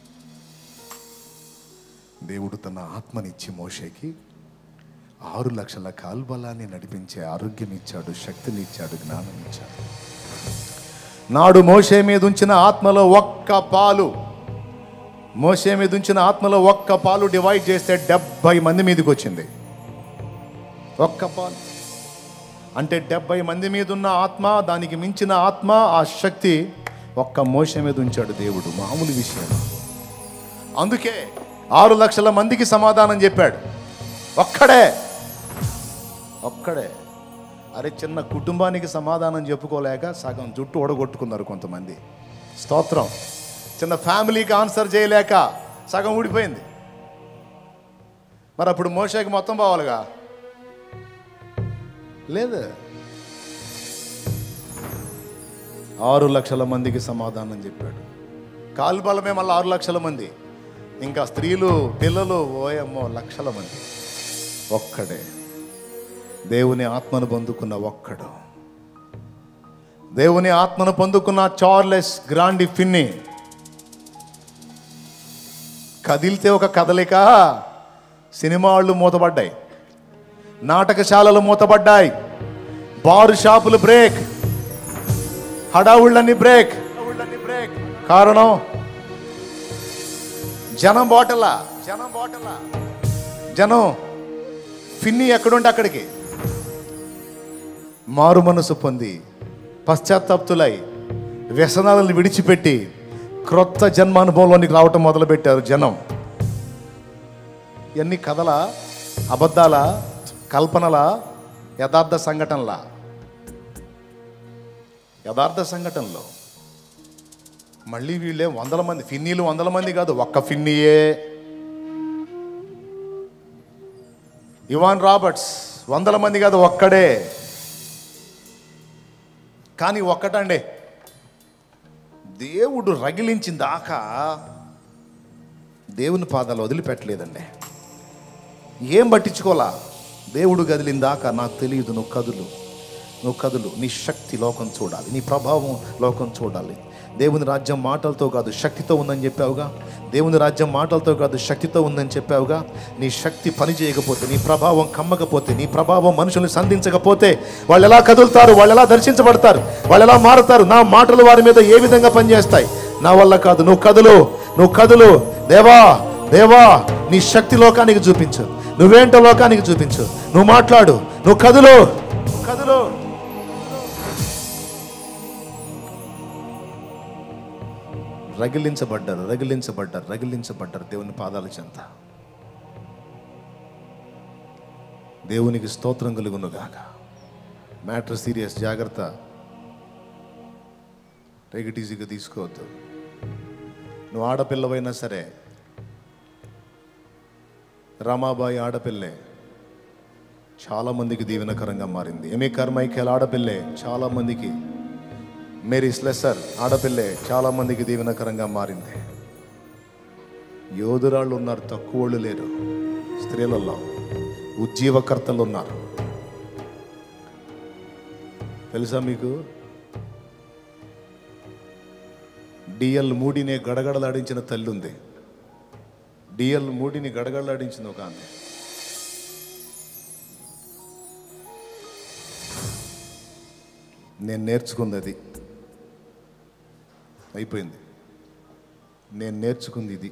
దేవుడు తన ఆత్మనిచ్చి మోషేకి 6 లక్షల కాల్బలాన్ని నడిపించే ఆరోగ్యం ఇచ్చాడు, శక్తిని ఇచ్చాడు, జ్ఞానం ఇచ్చాడు. నాడు మోషే మీద ఉంచిన ఆత్మలో ఒక్క పాలు డివైడ్ చేస్తే 70 మంది మీదకి వచ్చింది. ఒక్క పాలు అంటే 70 మంది మీద ఉన్న ఆత్మ, దానికి మించిన ఆత్మ, ఆ శక్తి ఒక్క మోషే మీద ఉంచాడు దేవుడు. మామూలు విషయం. అందుకే 6 లక్షల మందికి సమాధానం చెప్పాడు. ఒక్కడే. అరే, చిన్న కుటుంబానికి సమాధానం చెప్పుకోలేక సగం జుట్టు ఓడగొట్టుకున్నారు కొంతమంది. స్తోత్రం. చిన్న ఫ్యామిలీకి ఆన్సర్ చేయలేక సగం ఊడిపోయింది. మరి అప్పుడు మోషేకి మొత్తం పోవాలిగా? లేదు. 6 లక్షల మందికి సమాధానం చెప్పాడు. కాల్బలమే మళ్ళీ 6 లక్షల మంది, ఇంకా స్త్రీలు, పిల్లలు, ఓయమ్మో లక్షల మంది. ఒక్కడే. దేవుని ఆత్మను పొందుకున్న ఒక్కడు. దేవుని ఆత్మను పొందుకున్న చార్లెస్ గ్రాండి ఫిన్నీ. కదిలితే ఒక కదలిక. సినిమా వాళ్ళు మూతపడ్డాయి, నాటకశాలలు మూతపడ్డాయి, బారు షాపులు బ్రేక్, హడావుళ్ళని బ్రేక్. కారణం జనం బాటలా. జనం ఫిన్నీ ఎక్కడుంటే అక్కడికి మారు మనసు పొంది పశ్చాత్తాప్తులై వ్యసనాలను విడిచిపెట్టి క్రొత్త జన్మానుభవంలోనికి రావటం మొదలుపెట్టారు జనం. ఎన్ని కథల, అబద్ధాల, కల్పనల, యథార్థ సంఘటనలో మళ్ళీ వీళ్ళే 100 మంది ఫిన్నీలు, 100 మంది కాదు, ఒక్క ఫిన్నీయే. ఇవాన్ రాబర్ట్స్ 100 మంది కాదు, ఒక్కడే. కానీ ఒక్కటండి, దేవుడు రగిలించిన దాకా దేవుని పాదాలు వదిలిపెట్టలేదండి. ఏం పట్టించుకోలా. దేవుడు కదిలిన దాకా నాకు తెలియదు, నువ్వు కదులు, నీ శక్తి లోకం చూడాలి, నీ ప్రభావం లోకం చూడాలి. దేవుని రాజ్యం మాటలతో కాదు శక్తితో ఉందని చెప్పావుగా. దేవుని రాజ్యం మాటలతో కాదు శక్తితో ఉందని చెప్పావుగా. నీ శక్తి పని చేయకపోతే, నీ ప్రభావం కమ్మకపోతే, నీ ప్రభావం మనుషుల్ని సంధించకపోతే వాళ్ళు ఎలా కదులుతారు? వాళ్ళు ఎలా దర్శించబడతారు? వాళ్ళు ఎలా మారుతారు? నా మాటలు వారి మీద ఏ విధంగా పనిచేస్తాయి? నా వల్ల కాదు. నువ్వు కదులు. దేవా నీ శక్తి లోకానికి చూపించు. నువ్వేంటో లోకానికి చూపించు. నువ్వు మాట్లాడు. నువ్వు కదులు. రగిలించబడ్డారు దేవుని పాదాల చెంత. దేవునికి స్తోత్రం కలుగునుగాక. మ్యాటర్ సీరియస్, జాగ్రత్త. టేక్ ఈజీగా తీసుకోవద్దు. నువ్వు ఆడపిల్లవైనా సరే, రమాబాయి ఆడపిల్లే చాలామందికి దీవెనకరంగా మారింది. ఎమి కర్మైకేల్ ఆడపిల్లే చాలామందికి, మేరీ స్లెసర్ ఆడపిల్లే చాలామందికి దీవెనకరంగా మారింది. యోధురాళ్ళు ఉన్నారు, తక్కువ వాళ్ళు లేరు. స్త్రీలలో ఉజ్జీవకర్తలు ఉన్నారు. తెలుసా మీకు? డిఎల్ మూడీనే గడగడలాడించిన తల్లి ఉంది. డిఎల్ మూడీని గడగడలాడించింది ఒక ఆమె. నేను నేర్చుకుంది అది అయిపోయింది. నేను నేర్చుకుంది ఇది.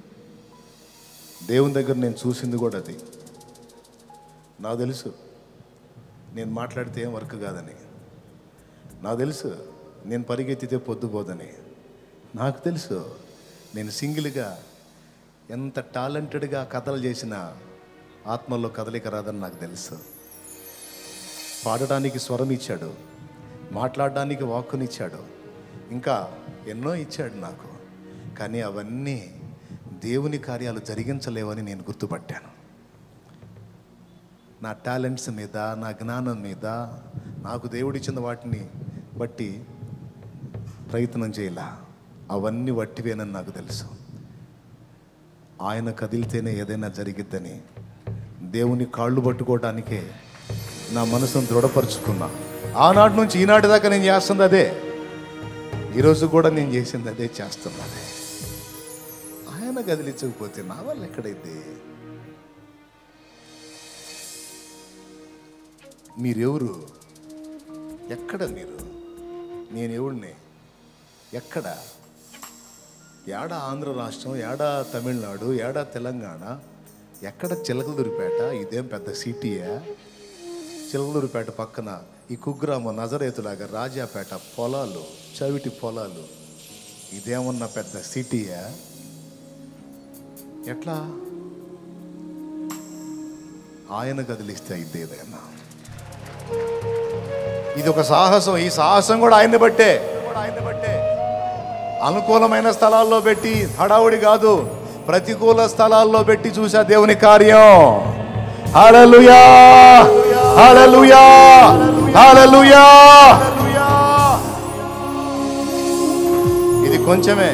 దేవుని దగ్గర నేను చూసింది కూడా అది. నాకు తెలుసు నేను మాట్లాడితే ఏం వర్క్ కాదని. నాకు తెలుసు నేను పరిగెత్తితే పొద్దుపోదని. నాకు తెలుసు నేను సింగిల్గా ఎంత టాలెంటెడ్గా కథలు చేసిన ఆత్మల్లో కదలిక రాదని నాకు తెలుసు. పాడడానికి స్వరం ఇచ్చాడు, మాట్లాడడానికి వాక్కునిచ్చాడు, ఇంకా ఎన్నో ఇచ్చాడు నాకు. కానీ అవన్నీ దేవుని కార్యాలు జరిగించలేవని నేను గుర్తుపట్టాను. నా టాలెంట్స్ మీద, నా జ్ఞానం మీద, నాకు దేవుడిచ్చిన వాటిని బట్టి ప్రయత్నం చేయాల. అవన్నీ వట్టివేనని నాకు తెలుసు. ఆయన కదిలితేనే ఏదైనా జరిగిద్దని దేవుని కాళ్ళు పట్టుకోవడానికే నా మనసును దృఢపరుచుకున్నా. ఆనాటి నుంచి ఈనాటి దాకా నేను చేస్తుంది అదే. ఈరోజు కూడా నేను చేసింది అదే, చేస్తున్నదే. ఆయన కదిలించకపోతే నా వల్ల ఎక్కడైతే? మీరెవరు? ఎక్కడ మీరు? నేనెవడిని? ఎక్కడ? ఏడా ఆంధ్ర రాష్ట్రం, ఏడా తమిళనాడు, ఏడా తెలంగాణ, ఎక్కడ? చిలకలూరిపేట. ఇదేం పెద్ద సిటీయా? చిలకలూరిపేట పక్కన ఈ కుగ్రామం నజరేతులాగా రాజాపేట పొలాలు, చవిటి పొలాలు. ఇదేమన్నా పెద్ద సిటీయా? ఎట్లా? ఆయన కదిలిస్తే అయితే ఏదైనా. ఇది ఒక సాహసం. ఈ సాహసం కూడా ఆయన్ని బట్టే. అనుకూలమైన స్థలాల్లో పెట్టి హడావుడి కాదు, ప్రతికూల స్థలాల్లో పెట్టి చూసా దేవుని కార్యం. హల్లెలూయా, హల్లెలూయా, హల్లెలూయా. ఇది కొంచెమే,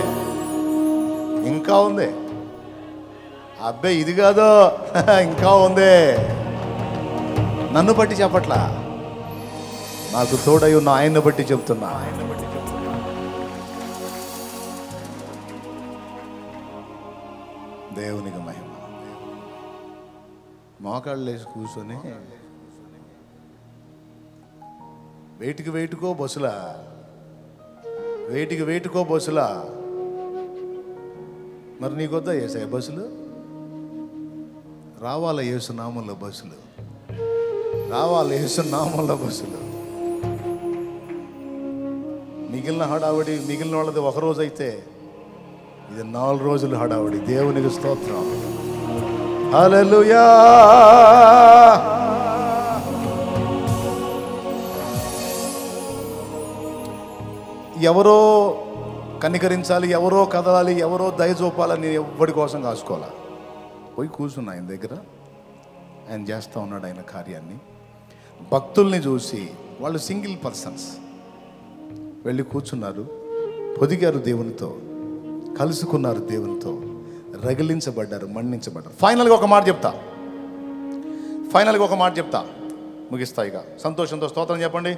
ఇంకా ఉంది. అబ్బాయి ఇది కాదు, ఇంకా ఉంది. నన్ను బట్టి చెప్పట్లా, నాకు తోడై ఉన్న ఆయన్ని బట్టి చెప్తున్నా. దేవునికి మహిమ. మోకాళ్ళు వేసి కూర్చొని వెయిట్కో బస్సులా. మరి నీకొద్దా యేసయ్య బస్సులు? రావాల యేసునామంలో బస్సులు, రావాల యేసునామంలో బస్సులు. మిగిలిన హడావుడి, మిగిలిన వాళ్ళది ఒకరోజు అయితే ఇది 4 రోజులు హడావుడి. దేవునికి స్తోత్రం. హల్లెలూయా. ఎవరో కనికరించాలి, ఎవరో కదలాలి, ఎవరో దయ చూపాలని నేను ఎవ్వడి కోసం కాసుకోవాలా. పోయి కూర్చున్నా ఆయన దగ్గర, ఆయన చేస్తూ ఉన్నాడు ఆయన కార్యాన్ని. భక్తుల్ని చూసి, వాళ్ళు సింగిల్ పర్సన్స్, వెళ్ళి కూర్చున్నారు, పొదిగారు దేవునితో, కలుసుకున్నారు దేవునితో, రగిలించబడ్డారు, మన్నించబడ్డారు. ఫైనల్గా ఒక మాట చెప్తా, ముగిస్తా ఇక. సంతోషంతో స్తోత్రం చెప్పండి.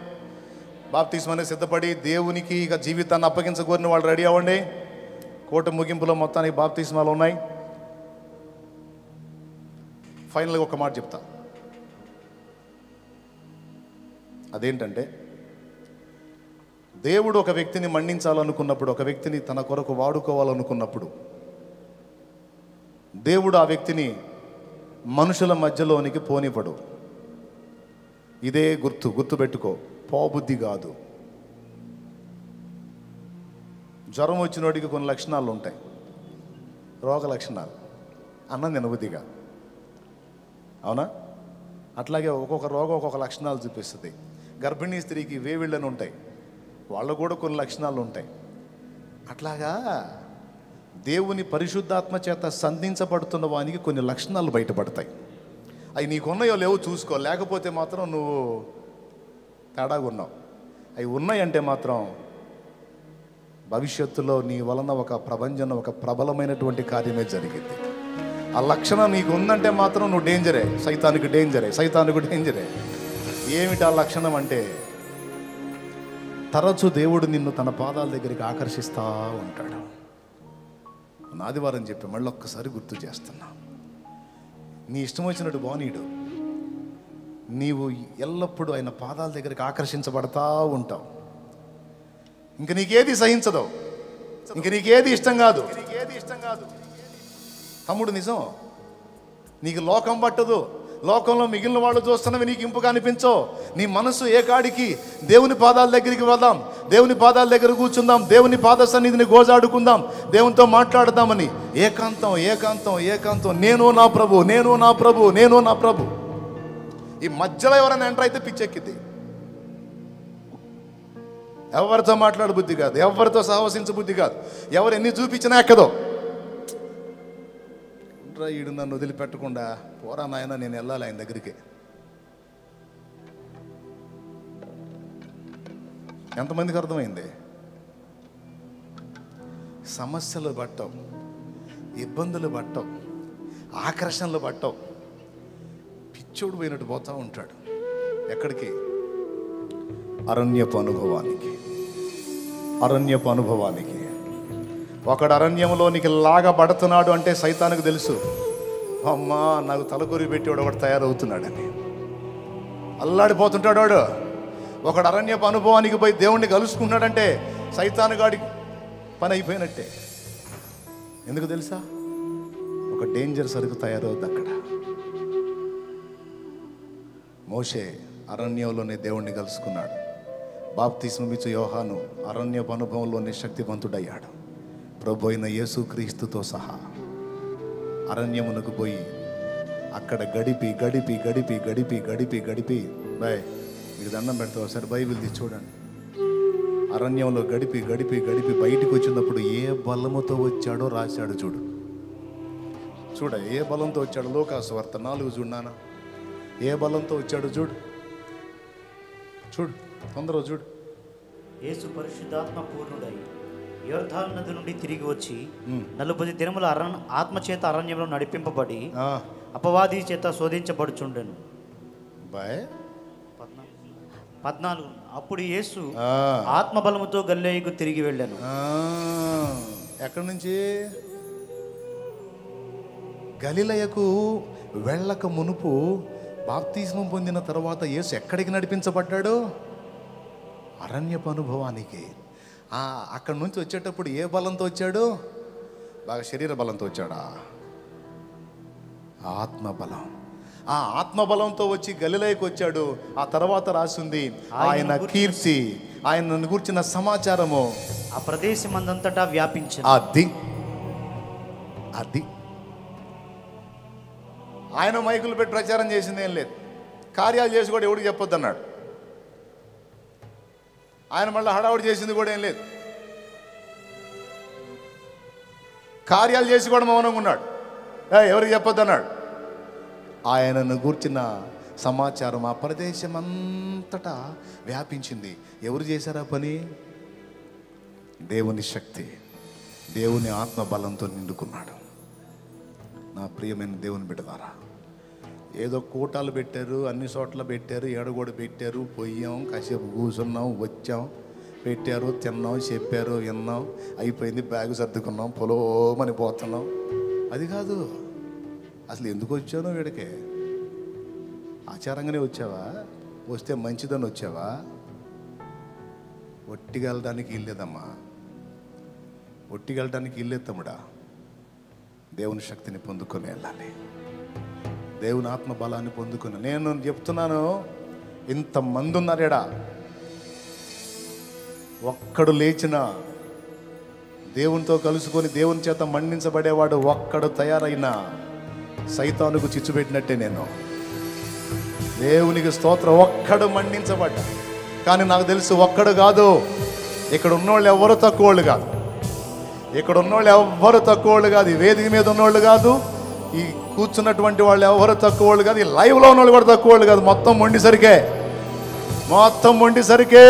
బాప్తిస్మాన్ని సిద్ధపడి దేవునికి ఇక జీవితాన్ని అప్పగించకూరిన వాళ్ళు రెడీ అవ్వండి. కోట ముగింపులో మొత్తానికి బాప్తిస్మాలు ఉన్నాయి. ఫైనల్గా ఒక మాట చెప్తా, అదేంటంటే, దేవుడు ఒక వ్యక్తిని మన్నించాలనుకున్నప్పుడు, ఒక వ్యక్తిని తన కొరకు వాడుకోవాలనుకున్నప్పుడు, దేవుడు ఆ వ్యక్తిని మనుషుల మధ్యలోనికి పోనివ్వడు. ఇదే గుర్తుపెట్టుకో, పోబుద్ధి కాదు. జ్వరం వచ్చినోడికి కొన్ని లక్షణాలు ఉంటాయి, రోగ లక్షణాలు, అన్నం తినబుద్ధి కాదు, అవునా? అట్లాగే ఒక్కొక్క రోగం ఒక్కొక్క లక్షణాలు చూపిస్తుంది. గర్భిణీ స్త్రీకి వేవిళ్ళని ఉంటాయి, వాళ్ళకు కూడా కొన్ని లక్షణాలు ఉంటాయి. అట్లాగా దేవుని పరిశుద్ధాత్మ చేత సంధించబడుతున్న వానికి కొన్ని లక్షణాలు బయటపడతాయి. అవి నీకున్నాయో లేవో చూసుకో, లేకపోతే మాత్రం నువ్వు తేడాగా ఉన్నావు. అవి ఉన్నాయంటే మాత్రం భవిష్యత్తులో నీ వలన ఒక ప్రభంజనం, ఒక ప్రబలమైనటువంటి కార్యమే జరిగింది. ఆ లక్షణం నీకు ఉందంటే మాత్రం నువ్వు డేంజరే, సైతానికి డేంజరే. ఏమిటి ఆ లక్షణం అంటే, తరచు దేవుడు నిన్ను తన పాదాల దగ్గరికి ఆకర్షిస్తూ ఉంటాడు. ఆదివారం చెప్పి మళ్ళీ ఒక్కసారి గుర్తు చేస్తున్నా, నీ ఇష్టం వచ్చినట్టు బానీడు, నీవు ఎల్లప్పుడూ ఆయన పాదాల దగ్గరికి ఆకర్షించబడతా ఉంటావు. ఇంక నీకేది సహించదు, ఇంక నీకేది ఇష్టం కాదు. తమ్ముడు నిజం, నీకు లోకం పట్టదు, లోకంలో మిగిలిన వాళ్ళు చూస్తున్నవి నీకు ఇంపుగా అనిపించో. నీ మనసు ఏ కాడికి, దేవుని పాదాల దగ్గరికి వెళ్దాం, దేవుని పాదాల దగ్గర కూర్చుందాం, దేవుని పాద సన్నిధిని గోజాడుకుందాం, దేవునితో మాట్లాడదామని ఏకాంతం నేను నా ప్రభు. ఈ మధ్యలో ఎవరైనా ఎంటర్ అయితే పిచ్చెక్కింది. ఎవరితో మాట్లాడ బుద్ధి కాదు, ఎవరితో సహవసించ బుద్ధి కాదు, ఎవరు ఎన్ని చూపించినా ఎక్కదో. ఈడు నన్ను వదిలిపెట్టకుండా పోరా నాయన, నేను వెళ్ళాలి ఆయన దగ్గరికి. ఎంతమందికి అర్థమైంది? సమస్యలు పట్టవు, ఇబ్బందులు పట్టవు, ఆకర్షణలు పట్టవు, పిచ్చోడు పోయినట్టు పోతా ఉంటాడు. ఎక్కడికి? అరణ్యపు అనుభవానికి. ఒకడు అరణ్యంలోనికి లాగబడుతున్నాడు అంటే సైతానికి తెలుసు, అమ్మా నాకు తలకొరి పెట్టేవాడు ఒకటి తయారవుతున్నాడని. అల్లాడిపోతుంటాడు వాడు. ఒకడు అరణ్యపు అనుభవానికి పోయి దేవుణ్ణి కలుసుకున్నాడంటే సైతాను గాడి పని అయిపోయినట్టే. ఎందుకు తెలుసా? ఒక డేంజర్ సరుకు తయారవుద్ది అక్కడ. మోషే అరణ్యంలోనే దేవుణ్ణి కలుసుకున్నాడు. బాప్తిస్మమిచ్చు యోహాను అరణ్యపు అనుభవంలోనే శక్తివంతుడయ్యాడు. ప్రభు అయిన యేసుక్రీస్తుతో సహా అరణ్యమునకు పోయి అక్కడ గడిపి బాయ్ మీకు దండం పెడతా, ఒకసారి బైబిల్ తీసి చూడండి. అరణ్యంలో గడిపి బయటికి వచ్చినప్పుడు ఏ బలముతో వచ్చాడో రాశాడు. చూడ ఏ బలంతో వచ్చాడు. లోకాసు వార్త 4 చూడు నాన్న, ఏ బలంతో వచ్చాడు చూడు తొందరగా చూడు. యేసు పరిశుద్ధాత్మ పూర్ణుడై యోర్దాను నది నుండి తిరిగి వచ్చి 40 దినముల ఆత్మచేత అరణ్యంలో నడిపింపబడి అపవాది చేత శోధించబడుచుండెను. 14 అప్పుడు యేసు ఆత్మబలముతో గలిలయకు తిరిగి వెళ్ళాను. ఎక్కడి నుంచి? గలిలయకు వెళ్ళక మునుపు బాప్తిస్మం పొందిన తర్వాత యేసు ఎక్కడికి నడిపించబడ్డాడు? అరణ్యపు అనుభవానికి. అక్కడి నుంచి వచ్చేటప్పుడు ఏ బలంతో వచ్చాడు? బాగా శరీర బలంతో వచ్చాడా? ఆత్మబలం. ఆ ఆత్మబలంతో వచ్చి గలిలయకు వచ్చాడు. ఆ తర్వాత రాసింది ఆయన కీర్తి, ఆయనను గురించిన సమాచారము ఆ ప్రదేశమందంతటా వ్యాపించింది. అది ఆయన మైకులు పెట్టి ప్రచారం చేసింది ఏం లేదు, కార్యాలు చేసి కూడా ఎవడికి చెప్పొద్దు అన్నాడు. ఆయన మళ్ళీ హడావుడి చేసింది కూడా ఏం లేదు. కార్యాలు చేసి కూడా మౌనంగా ఉన్నాడు. ఎవరికి చెప్పొద్దు అన్నాడు. ఆయనను గూర్చిన సమాచారం ఆ ప్రదేశం అంతటా వ్యాపించింది. ఎవరు చేశారా పని? దేవుని శక్తి, దేవుని ఆత్మ బలంతో నిండుకున్నాడు. నా ప్రియమైన దేవుని బిడ్డలారా, ఏదో కూటాలు పెట్టారు, అన్ని చోట్ల పెట్టారు, ఏడగోడ పెట్టారు, పోయాం, కాసేపు కూర్చున్నాం, వచ్చాం, పెట్టారు, తిన్నాం, చెప్పారు, విన్నాం, అయిపోయింది, బ్యాగు సర్దుకున్నాం, పొలోమని పోతున్నాం. అది కాదు. అసలు ఎందుకు వచ్చానో వీడికే? ఆచారంగానే వచ్చావా? వస్తే మంచిదని వచ్చావా? ఒట్టిగెళ్ళడానికి ఇల్లేదమ్మా, ఒట్టిగెళ్ళడానికి ఇల్లేదు తమ్ముడా. దేవుని శక్తిని పొందుకొని వెళ్ళాలి, దేవుని ఆత్మ బలాన్ని పొందుకొని. నేను చెప్తున్నాను, ఇంతమంది ఉన్నారేడా, ఒక్కడు లేచిన దేవునితో కలుసుకొని దేవుని చేత మండించబడేవాడు ఒక్కడు తయారైనా సైతానుకు చిచ్చు పెట్టినట్టే. నేను దేవునికి స్తోత్రం, ఒక్కడు మండించబడ్డా. కానీ నాకు తెలుసు ఒక్కడు కాదు, ఇక్కడ ఉన్నోళ్ళు ఎవరు తక్కువోళ్ళు కాదు, ఇక్కడ ఉన్నోళ్ళు ఎవ్వరు తక్కువోళ్ళు కాదు, ఈ వేదిక మీద ఉన్నోళ్ళు కాదు, ఈ కూర్చున్నటువంటి వాళ్ళు ఎవరు తక్కువోళ్ళు కాదు, ఈ లైవ్లో ఉన్నోళ్ళు కూడా తక్కువోళ్ళు కాదు. మొత్తం మొండిసరికే, మొత్తం మొండిసరికే.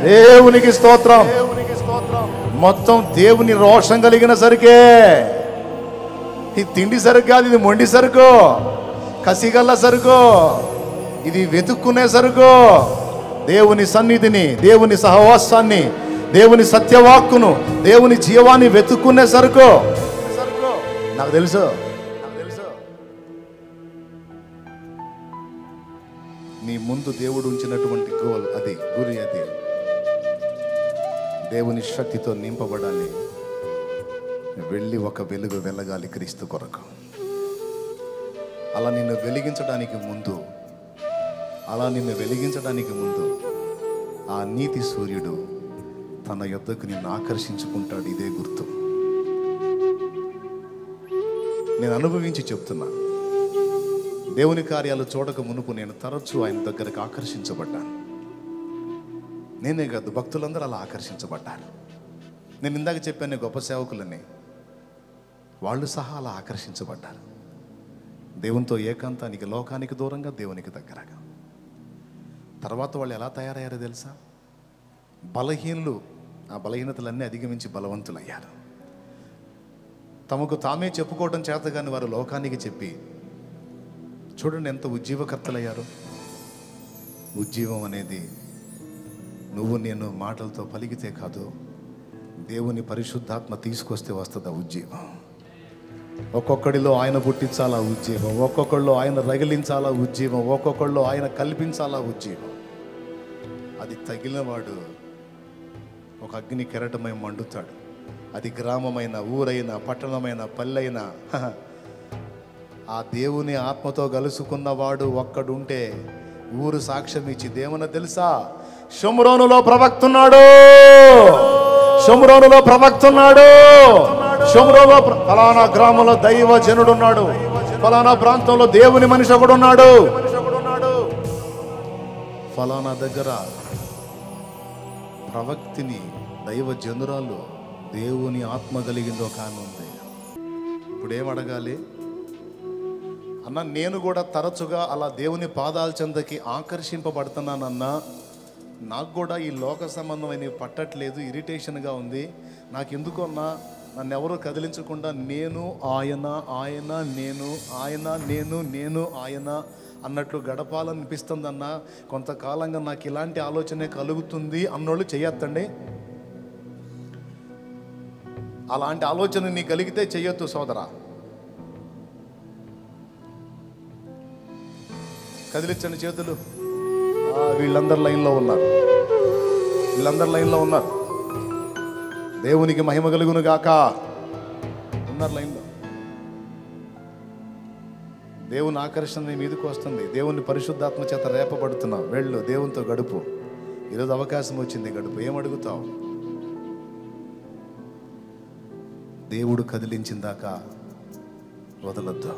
దేవునికి స్తోత్రం, మొత్తం దేవుని రోషం కలిగిన సరికే. ఇది తిండి సరుకు కాదు, ఇది మొండి సరుకు, కసిగల్ల సరుకు, ఇది వెతుక్కునే సరుకు. దేవుని సన్నిధిని, దేవుని సహవాసాన్ని, దేవుని సత్యవాక్కును, దేవుని జీవాన్ని వెతుక్కునే సరుకు. నాకు తెలుసు, నీ ముందు దేవుడు ఉంచినటువంటి గోల్ అది, గురి అది. దేవుని శక్తితో నింపబడాలి, వెళ్ళి ఒక వెలుగు వెలగాలి క్రీస్తు కొరకు. అలా నిన్ను వెలిగించడానికి ముందు ఆ నీతి సూర్యుడు తన యొద్దకు నిన్ను ఆకర్షించుకుంటాడు. ఇదే గుర్తు. నేను అనుభవించి చెప్తున్నా, దేవుని కార్యాలు చూడక మునుపు నేను తరచూ ఆయన దగ్గరకు ఆకర్షించబడ్డాను. నేనే కాదు, భక్తులందరూ అలా ఆకర్షించబడ్డారు. నేను ఇందాక చెప్పాను, గొప్ప సేవకులని, వాళ్ళు సహా అలా ఆకర్షించబడ్డారు. దేవునితో ఏకాంతానికి, లోకానికి దూరంగా, దేవునికి దగ్గరగా. తర్వాత వాళ్ళు ఎలా తయారయ్యారో తెలుసా? బలహీనులు, ఆ బలహీనతలన్నీ అధిగమించి బలవంతులయ్యారు. తమకు తామే చెప్పుకోవడం చేత కానీ వారు లోకానికి చెప్పి, చూడండి ఎంత ఉజ్జీవకర్తలయ్యారు. ఉజ్జీవం అనేది నువ్వు నేను మాటలతో పలికితే కాదు, దేవుని పరిశుద్ధాత్మ తీసుకొస్తే వస్తుంది ఆ ఉజ్జీవం. ఒక్కొక్కడిలో ఆయన పుట్టించాలా ఉజ్జీవం, ఒక్కొక్కడిలో ఆయన రగిలించాలా ఉజ్జీవం, ఒక్కొక్కడిలో ఆయన కల్పించాలా ఉజ్జీవం. అది తగిలినవాడు ఒక అగ్ని కెరటమై మండుతాడు. అది గ్రామమైన, ఊరైనా, పట్టణమైన, పల్లెైనా, ఆ దేవుని ఆత్మతో కలుసుకున్నవాడు ఒక్కడుంటే ఊరు సాక్ష్యం ఇచ్చి, దేవుని తెలుసా, షోమ్రోనులో ప్రవక్తున్నాడు, షోమ్రోనులో ప్రవక్తున్నాడు, షోమ్రోనులో ఫలానా గ్రామంలో దైవ జనుడున్నాడు, ఫలానా ప్రాంతంలో దేవుని మనిషి ఒకడున్నాడు, ఫలానా దగ్గర ప్రవక్తిని, దైవ జనురాలు, దేవుని ఆత్మ కలిగింది ఒక ఆమె ఉంది. ఇప్పుడు ఏం అడగాలి అన్న? నేను కూడా తరచుగా అలా దేవుని పాదాల చెందకి ఆకర్షింపబడుతున్నానన్నా, నాకు కూడా ఈ లోక సంబంధమైనవి పట్టట్లేదు, ఇరిటేషన్గా ఉంది. నాకు ఎందుకన్నా నన్ను ఎవరు కదిలించకుండా నేను ఆయన, ఆయన నేను, ఆయన నేను, నేను ఆయన అన్నట్లు గడపాలనిపిస్తుందన్నా, కొంతకాలంగా నాకు ఇలాంటి ఆలోచనే కలుగుతుంది అన్నోళ్ళు చెయ్యొద్దండి. అలాంటి ఆలోచన నీ కలిగితే చెయ్యొద్దు సోదరా. కదిలించండి చేతులు. వీళ్ళందరు లైన్లో ఉన్నారు, వీళ్ళందరు లైన్లో ఉన్నారు. దేవునికి మహిమ కలుగును గాక. ఉన్నారు లైన్లో. దేవుని ఆకర్షణ నీ మీదకి వస్తుంది. దేవుని పరిశుద్ధాత్మ చేత రేపబడుతున్నావు. వెళ్ళు, దేవునితో గడుపు. ఈరోజు అవకాశం వచ్చింది, గడుపు. ఏం అడుగుతావు? దేవుడు కదిలించిందాకా వదలొద్దు.